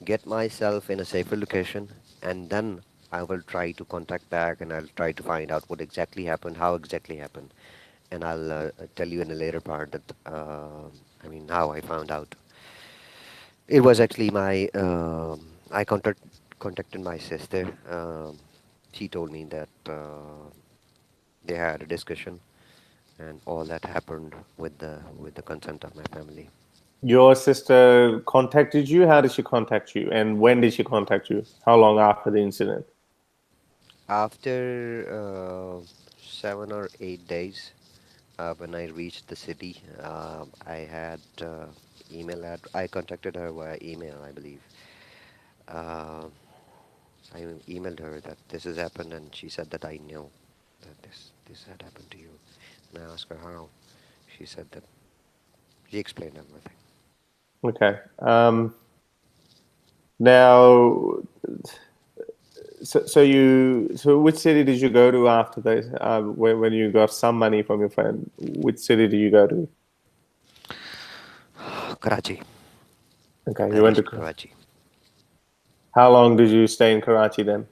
get myself in a safer location, and then I will try to contact back and I'll try to find out what exactly happened, how exactly happened, and I'll tell you in a later part that I mean how I found out. It was actually my I contacted my sister. She told me that they had a discussion and all that happened with the consent of my family. Your sister contacted you. How did she contact you, and when did she contact you? How long after the incident? After 7 or 8 days, When I reached the city, I had I contacted her via email, I believe. Uh, I emailed her that this has happened, and she said that I know that this had happened to you. And I asked her how. She said that she explained everything. Okay. Now, so which city did you go to after this? When you got some money from your friend, which city did you go to? Karachi. Okay, I you went to. reached Karachi. How long did you stay in Karachi then?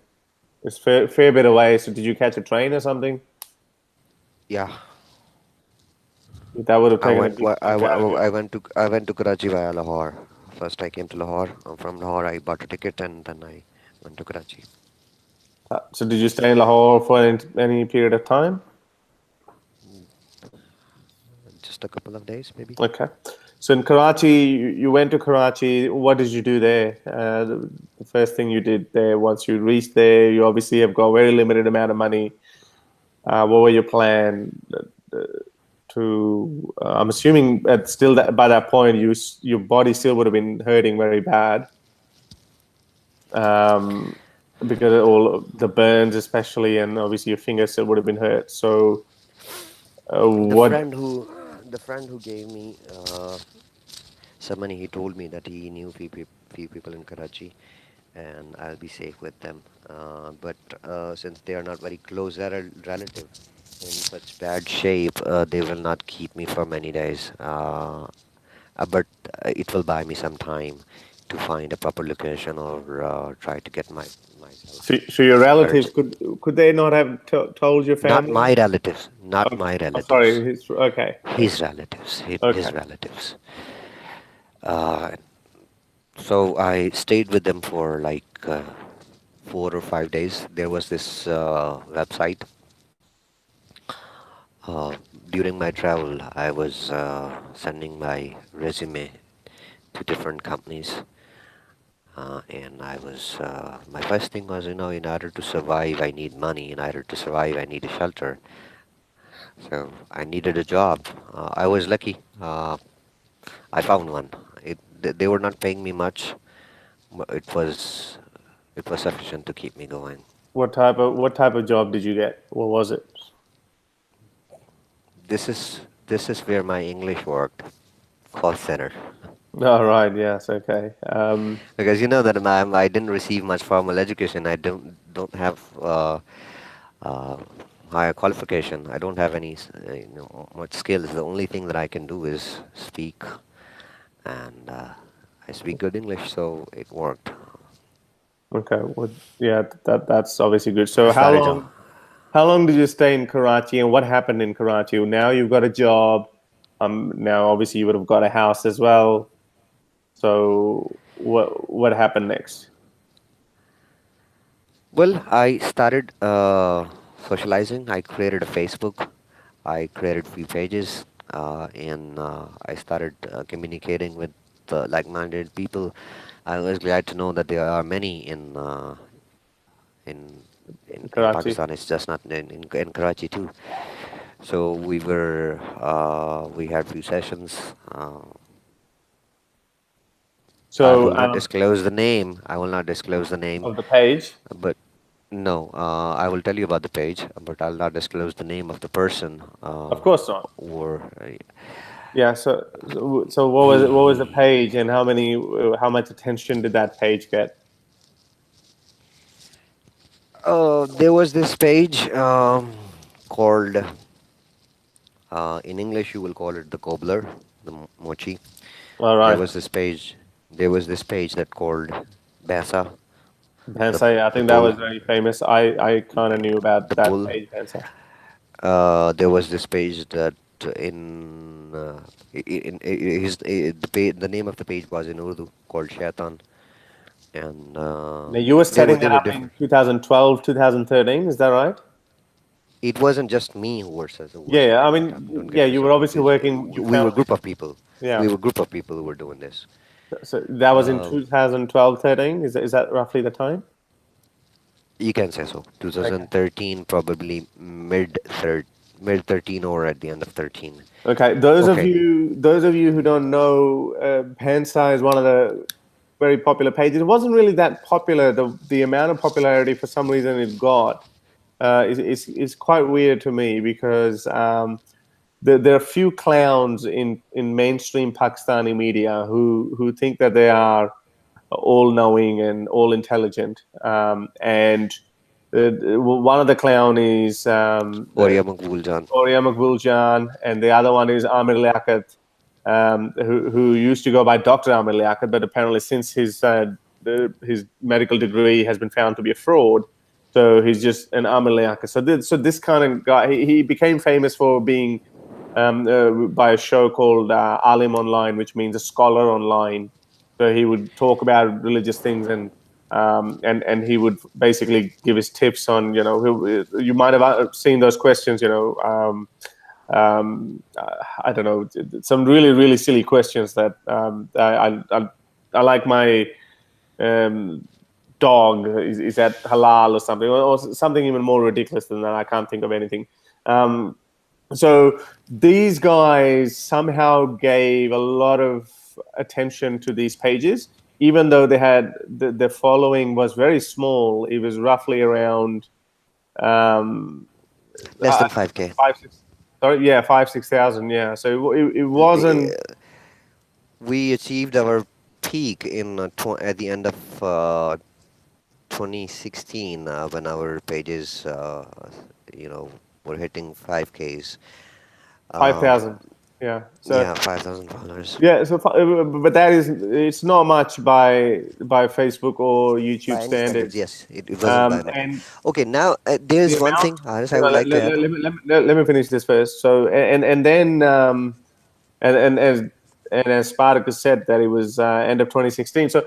It's fair bit away. So did you catch a train or something? Yeah, That would have taken a big chunk out of you. I went to Karachi via Lahore. First, I came to Lahore. From Lahore, I bought a ticket, and then I went to Karachi. So did you stay in Lahore for any period of time? Just a couple of days, maybe. Okay. So in Karachi, you went to Karachi. What did you do there? The first thing you did there, once you reached there, you obviously have got a very limited amount of money. What were your plan to? I'm assuming at still that by that point, your body still would have been hurting very bad, um, because of all of the burns, especially, and obviously your fingers still would have been hurt. So, The what? friend who, the friend who gave me some money, he told me that he knew few people in Karachi, and I'll be safe with them. But since they are not very close relative, in such bad shape, they will not keep me for many days. But it will buy me some time to find a proper location or try to get myself So your relatives urgent. could they not have told your Not family? my relatives, not Okay. my Oh, relatives. sorry. Okay. His relatives, his Okay. relatives. Uh, so I stayed with them for like 4 or 5 days. There was this website. Uh, During my travel, I was sending my resume to different companies. And my first thing was, in order to survive, I need money. In order to survive, I need a shelter. So I needed a job. I was lucky. I found one. They were not paying me much, but it was sufficient to keep me going. What type of job did you get? What was it? This is where my English worked, call center. All right. Yes. Okay. Because you know that I didn't receive much formal education. I don't have uh, higher qualification. I don't have any much skills. The only thing that I can do is speak, and I speak good English, so it worked. Okay. Well, yeah. That's obviously good. I So how started. long? How long did you stay in Karachi, and what happened in Karachi? Now you've got a job. Now obviously you would have got a house as well. So what happened next? Well, I started socializing. I created a Facebook. I created few pages, and I started communicating with like-minded people. I was glad to know that there are many in in Karachi. Pakistan. It's just not in Karachi too. So we had few sessions. I So will not disclose the name. I will not disclose the name, of the page. but no, I will tell you about the page, but I'll not disclose the name of the person. Of course not. Or Yeah. So what was it? What was the he, page, and how much attention did that page get? there was this page called, in English you will call it the cobbler, the mochi. All There right. was this page. There was this page that called Basa, the Bensai, I the think that bull, was very famous. I kind of knew about the that bull. page, Bensai. There was this page that in his the name of the page was in Urdu called Shaitan, and Now, you were setting there that were up in different. 2012, 2013. Is that right? It wasn't just me who Yeah, was yeah. I setting it up. mean, Don't yeah, get you were yourself obviously confused. working. You We were a found, group of people. yeah. We were a group of people who were doing this. So that was in Uh, 2012, 13. Is that roughly the time? you can say so. Okay. 2013, probably mid 13 or at the end of 13. Okay, Okay. those of you who don't know, Pansai is one of the very popular pages. It wasn't really that popular. The amount of popularity for some reason it got is quite weird to me because there are few clowns in mainstream Pakistani media who think that they are all knowing and all intelligent. And one of the clown is Oria Makbul Jan. Oria Makbul Jan, and the other one is Amir Liaquat, who used to go by Dr. Amir Liaquat, but apparently since his medical degree has been found to be a fraud, so he's just an Amir Liaquat. So this kind of guy, he became famous for being by a show called Alim Online, which means a scholar online. So he would talk about religious things and he would basically give his tips on, you might have seen those questions, I don't know, some really really silly questions that I like my um, dog is that halal or something, or something even more ridiculous than that. I can't think of anything. Um, so these guys somehow gave a lot of attention to these pages, even though they had the following was very small. It was roughly around um, Less I than 5K. five six. Sorry, yeah, 5 6,000. Yeah, so it wasn't. We achieved our peak in at the end of 2016 when our pages, were hitting 5Ks. Five Um, thousand. Yeah. So yeah, 5,000 followers. yeah. But that is, it's not much by Facebook or YouTube By any standards, standards. yes, it wasn't by anything. And Okay, now the there's one amount. thing, Haris, I You know, would like to add. let me finish this first. So and then and as Spartacus said that it was end of 2016. So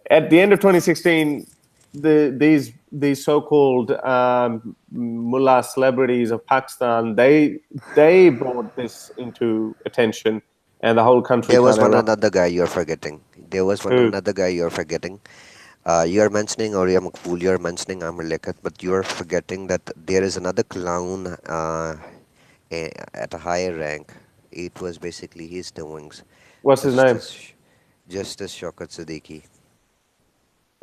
at the end of 2016, these so-called mullah celebrities of Pakistan, they brought this into attention, and the whole country There was kind of one ran. another guy you're forgetting. There was one Who? another guy you're forgetting. You're mentioning Aurea Makbul, you're mentioning Amr Lekat, but you're forgetting that there is another clown at a higher rank. It was basically his doings. What's his name? Justice Shaukat Siddiqui.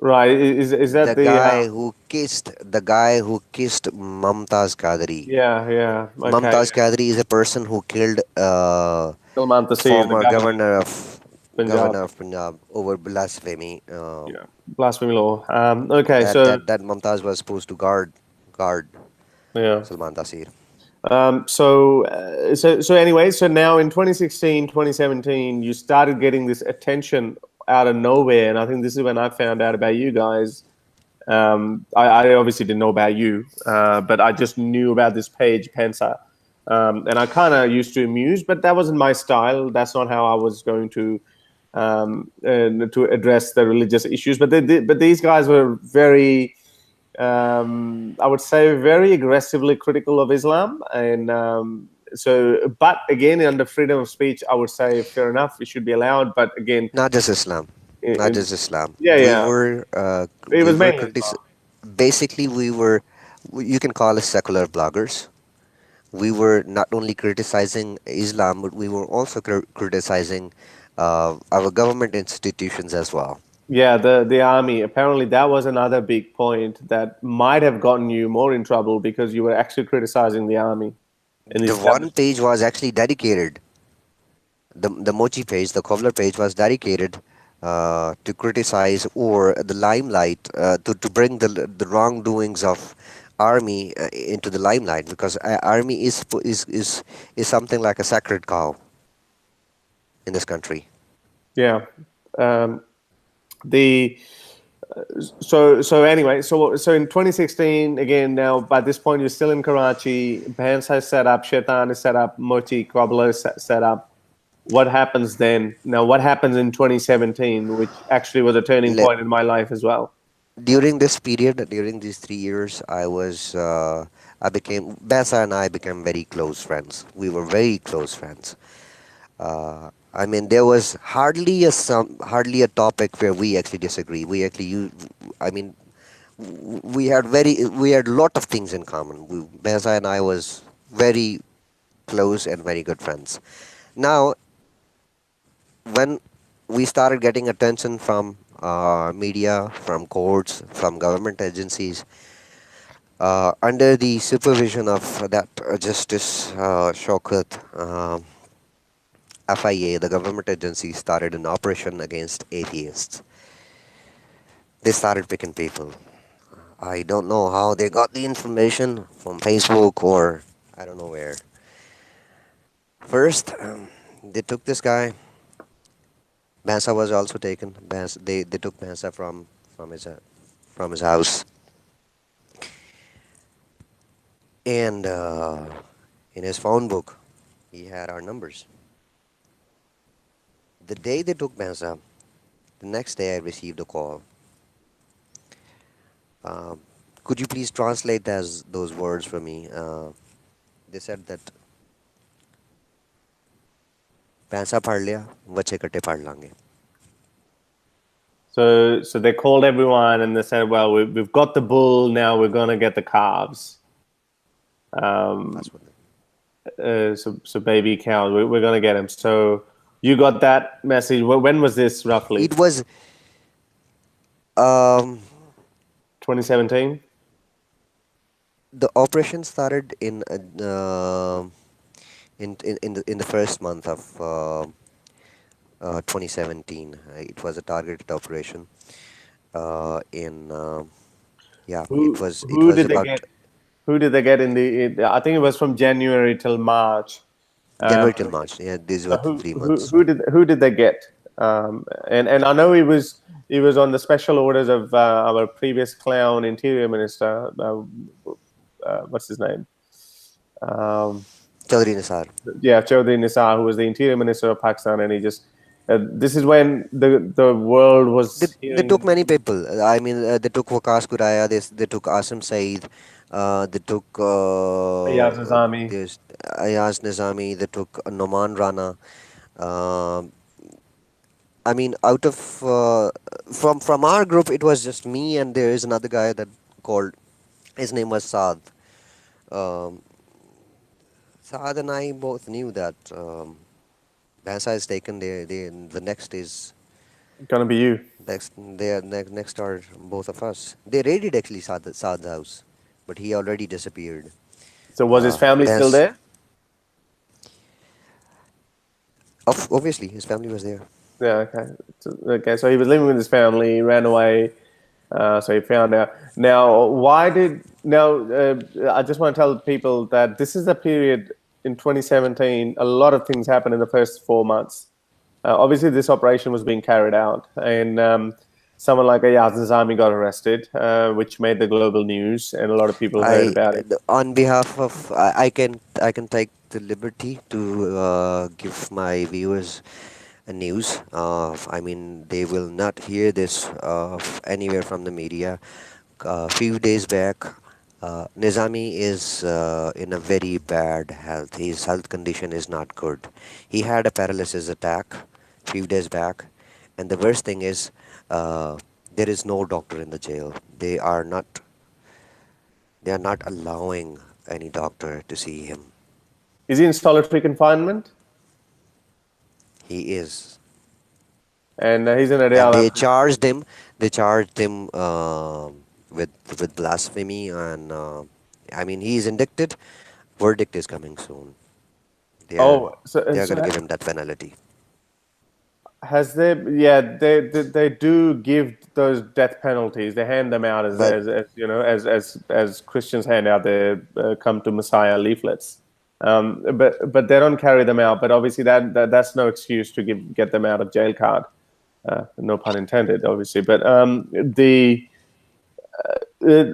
Right? Is that the? The guy who kissed Mamtaz Qadri. Yeah, yeah. Okay. Mamtaz Qadri is a person who killed Salman Taseer, the former governor governor of Punjab. of Punjab over blasphemy. Yeah, blasphemy law. Okay, That so that Mamtaz was supposed to guard yeah. Salman Taseer. So anyway, so now in 2016, 2017, you started getting this attention out of nowhere, and I think this is when I found out about you guys. I obviously didn't know about you, but I just knew about this page, Pensa, and I kind of used to amuse, but that wasn't my style. That's not how I was going to address the religious issues. But these guys were very, I would say, very aggressively critical of Islam, and but again, under freedom of speech, I would say fair enough, it should be allowed. But again, Not just Islam, not in, just Islam. yeah, We yeah, were it was mainly Islam. basically we were, you can call us secular bloggers. We were not only criticizing Islam, but we were also criticizing our government institutions as well. Yeah, the army. Apparently, that was another big point that might have gotten you more in trouble because you were actually criticizing the army and the The one establishment. page was actually dedicated. The Mochi page, the Kovler page, was dedicated to criticize or the limelight to bring the wrongdoings of army into the limelight, because army is something like a sacred cow in this country. Yeah. Um, the so anyway, so in 2016, again, now by this point you're still in Karachi. Bans has set up, Shaitan is set up, Moti Cobbler is set up. What happens then? Now, what happens in 2017, which actually was a turning Le- point in my life as well? During this period, during these 3 years, I became Bessa and I became very close friends. We were very close friends. I mean, there was hardly a topic where we actually disagree. I mean, we had a lot of things in common. Bessa and I was very close and very good friends. Now, when we started getting attention from media, from courts, from government agencies, under the supervision of that Justice Shaukat, FIA, the government agency, started an operation against atheists. They started picking people. I don't know how they got the information from Facebook or I don't know where. First, they took this guy. Bansa was also taken. They took Bansa from his house, and in his phone book, he had our numbers. The day they took Bansa, the next day I received a call. Um, could you please translate those words for me? They said that Bansa pad liya, bache katte pad lange. So they called everyone and they said, well, we've got the bull, now we're going to get the calves. That's what. So baby cows, we're going to get them. So you got that message. When was this roughly? It was um, 2017? the operation started in the first month of 2017. It was a targeted operation. In Yeah, it Who was did they about get? Who did they get I think it was from January till March. January till March. Yeah, these were So the 3 months. who did they get? And I know he was on the special orders of our previous clown interior minister. What's his name? Um, Chaudhry Nisar. yeah, Chaudhry Nisar, who was the interior minister of Pakistan, and he just this is when the world was They hearing. took many people. I mean, they took Waqas Kuraya. They took Asim Saeed. They took Ayaz Nizami. there's Ayaz Nizami. They took Noman Rana. Um I mean, out of from our group, it was just me, and there is another guy that called. His name was Saad. Um, Saad and I both knew that Bansa is taken. The next is Gonna be you. next are both of us. They raided actually Saad's house, but he already disappeared. So was his family still Bans, there? obviously his family was there. Yeah. Okay. So he was living with his family. He ran away. So he found out. Now, why did now? I just want to tell people that this is a period in 2017. A lot of things happened in the first 4 months. Obviously, this operation was being carried out, and someone like Ayaz Nizami got arrested, which made the global news, and a lot of people heard about it. On behalf of, I can take the liberty to give my viewers a news. I mean, they will not hear this anywhere from the media. A few days back, Nizami is in a very bad health. His health condition is not good. He had a paralysis attack few days back, and the worst thing is there is no doctor in the jail. They are not allowing any doctor to see him. Is he in solitary confinement? He is, And he's in a and real. they charged him with blasphemy, and I mean he is indicted. Verdict is coming soon. Oh, They are so going to give him that penalty. has there? Yeah, they do give those death penalties. They hand them out But as you know as Christians hand out their come to Messiah leaflets. But they don't carry them out. But obviously that's no excuse to get them out of jail card. No pun intended, obviously. But uh,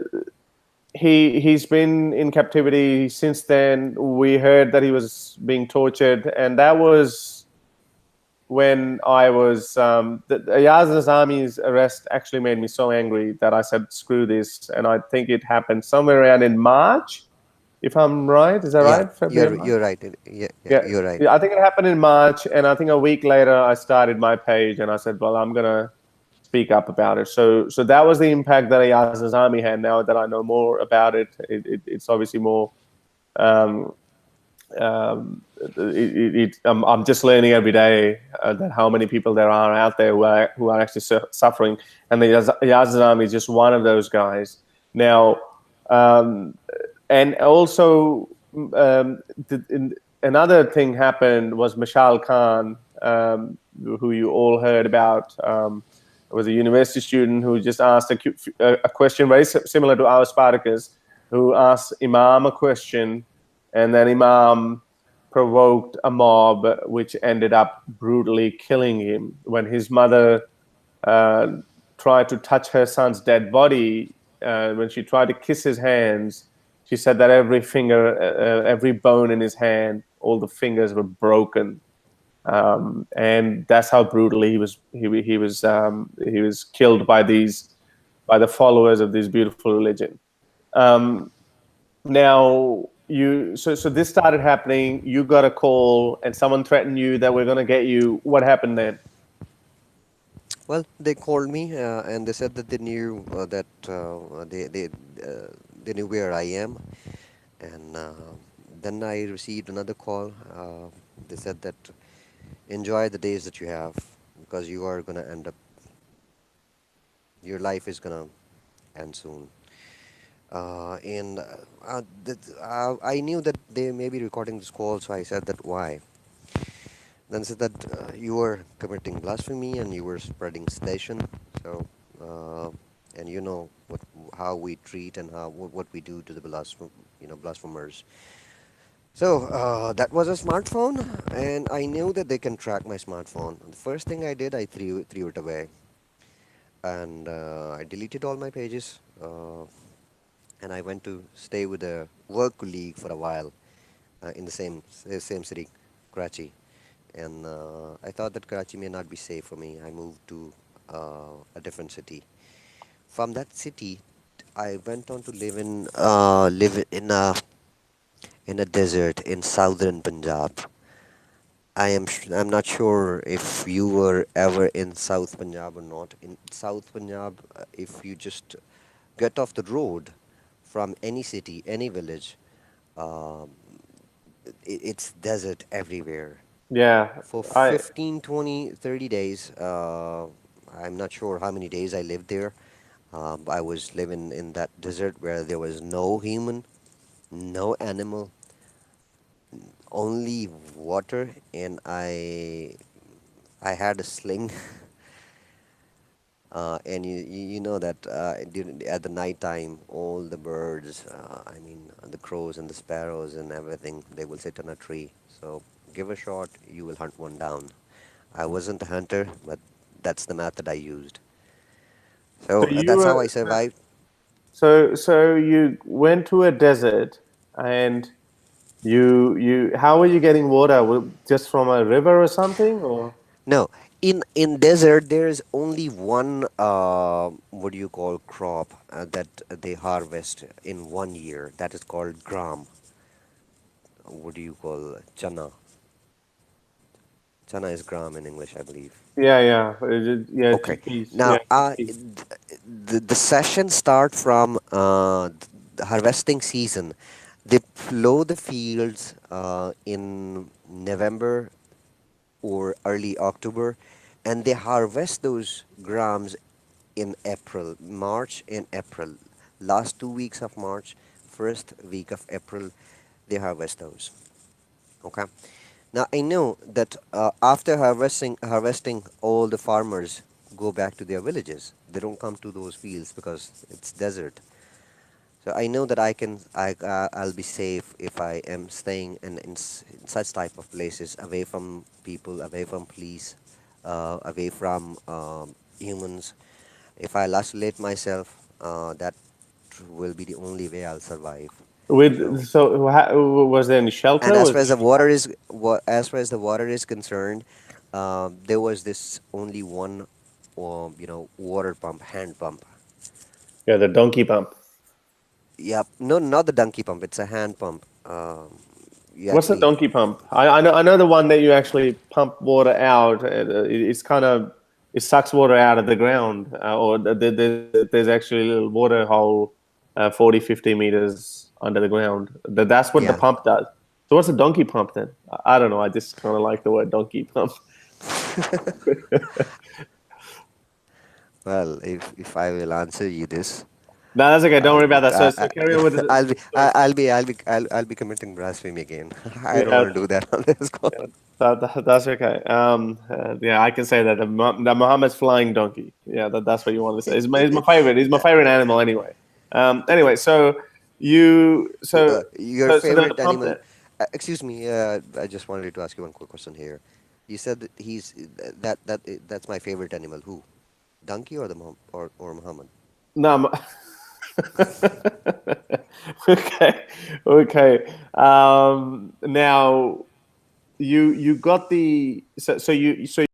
he's been in captivity since then. We heard that he was being tortured, and that was when I was Ayaz Nizami's arrest actually made me so angry that I said, "Screw this!" And I think it happened somewhere around in March, if I'm right. Is that yeah, right? February, March? you're right. Yeah, You're right. yeah. I think it happened in March, and I think a week later I started my page, and I said, "Well, I'm gonna speak up about it." So that was the impact that Ayaz Nizami had. Now that I know more about it, it's obviously more. I'm just learning every day that how many people there are out there who are actually suffering, and the Yazdan is just one of those guys. Now, um, and also another thing happened was Mashal Khan, who you all heard about. Was a university student who just asked a question very similar to our Spartacus, who asked Imam a question, and then Imam provoked a mob, which ended up brutally killing him. When his mother uh, tried to touch her son's dead body, when she tried to kiss his hands, she said that every finger, every bone in his hand, all the fingers were broken, and that's how brutally he was killed by the followers of this beautiful religion. Um, Now so this started happening. You got a call, and someone threatened you that we're going to get you. What happened then? Well, they called me and they said that they knew that they knew where I am, and then I received another call. They said that enjoy the days that you have because you are gonna end up, your life is gonna end soon. I knew that they may be recording this call, so I said that why. Then said that you were committing blasphemy and you were spreading sedition. So, uh, and you know how we treat and what we do to the blasphemers. So that was a smartphone, and I knew that they can track my smartphone. The first thing I did, I threw it away, and I deleted all my pages. And I went to stay with a work colleague for a while in the same city, Karachi. And I thought that Karachi may not be safe for me. I moved to a different city. From that city, I went on to live in a desert in southern Punjab. I'm not sure if you were ever in South Punjab or not. In South Punjab, if you just get off the road from any city, any village, um, it's desert everywhere. Yeah, For I 15, 20, 30 days, I'm not sure how many days I lived there. I was living in that desert where there was no human, no animal, only water, and I had a sling. And you know that at the night time, all the birds, I mean the crows and the sparrows and everything, they will sit on a tree. So give a shot, you will hunt one down. I wasn't a hunter, but that's the method I used. so So you that's how I were survived. so you went to a desert, and you how were you getting water? Just from a river or something, or? No, in desert there is only one what do you call crop that they harvest in 1 year. That is called gram. What do you call chana? Chana is gram in English, I believe. Yeah, yeah, Okay. chickpeas. Now, Yeah, chickpeas. the session start from the harvesting season. They plow the fields in November or early October, and they harvest those grams in April, March and April. Last 2 weeks of March, first week of April, they harvest those. Okay. Now I know that after harvesting, all the farmers go back to their villages. They don't come to those fields because it's desert. So I know that I'll be safe if I am staying in such type of places, away from people, away from police, away from humans. If I isolate myself, that will be the only way I'll survive. So Was there any and shelter? as Was far as there the any water is as far as the water is concerned, there was this only one, water pump, hand pump. Yeah, the donkey pump. Yep, no, not the donkey pump. It's a hand pump. You What's the actually, donkey pump? I know the one that you actually pump water out. It's kind of it sucks water out of the ground, or there's actually a little water hole, 40, 50 meters under the ground. That's what the yeah, pump does. So what's a donkey pump then? I don't know. I just kind of like the word donkey pump. Well, if I will answer you this, No, that's okay. Don't I'll worry be about that. So carry on with the. I'll be committing blasphemy again. I don't Yeah, want to do that on this call. yeah, that's okay. Yeah, I can say that the Muhammad's flying donkey. Yeah, that's what you want to say. He's my favorite. He's my favorite animal anyway. Anyway, so you Your so the favorite pump animal. there. Excuse me. I just wanted to ask you one quick question here. You said that that's my favorite animal. Who? Donkey or the or Muhammad? No. Okay, okay. Now you got the so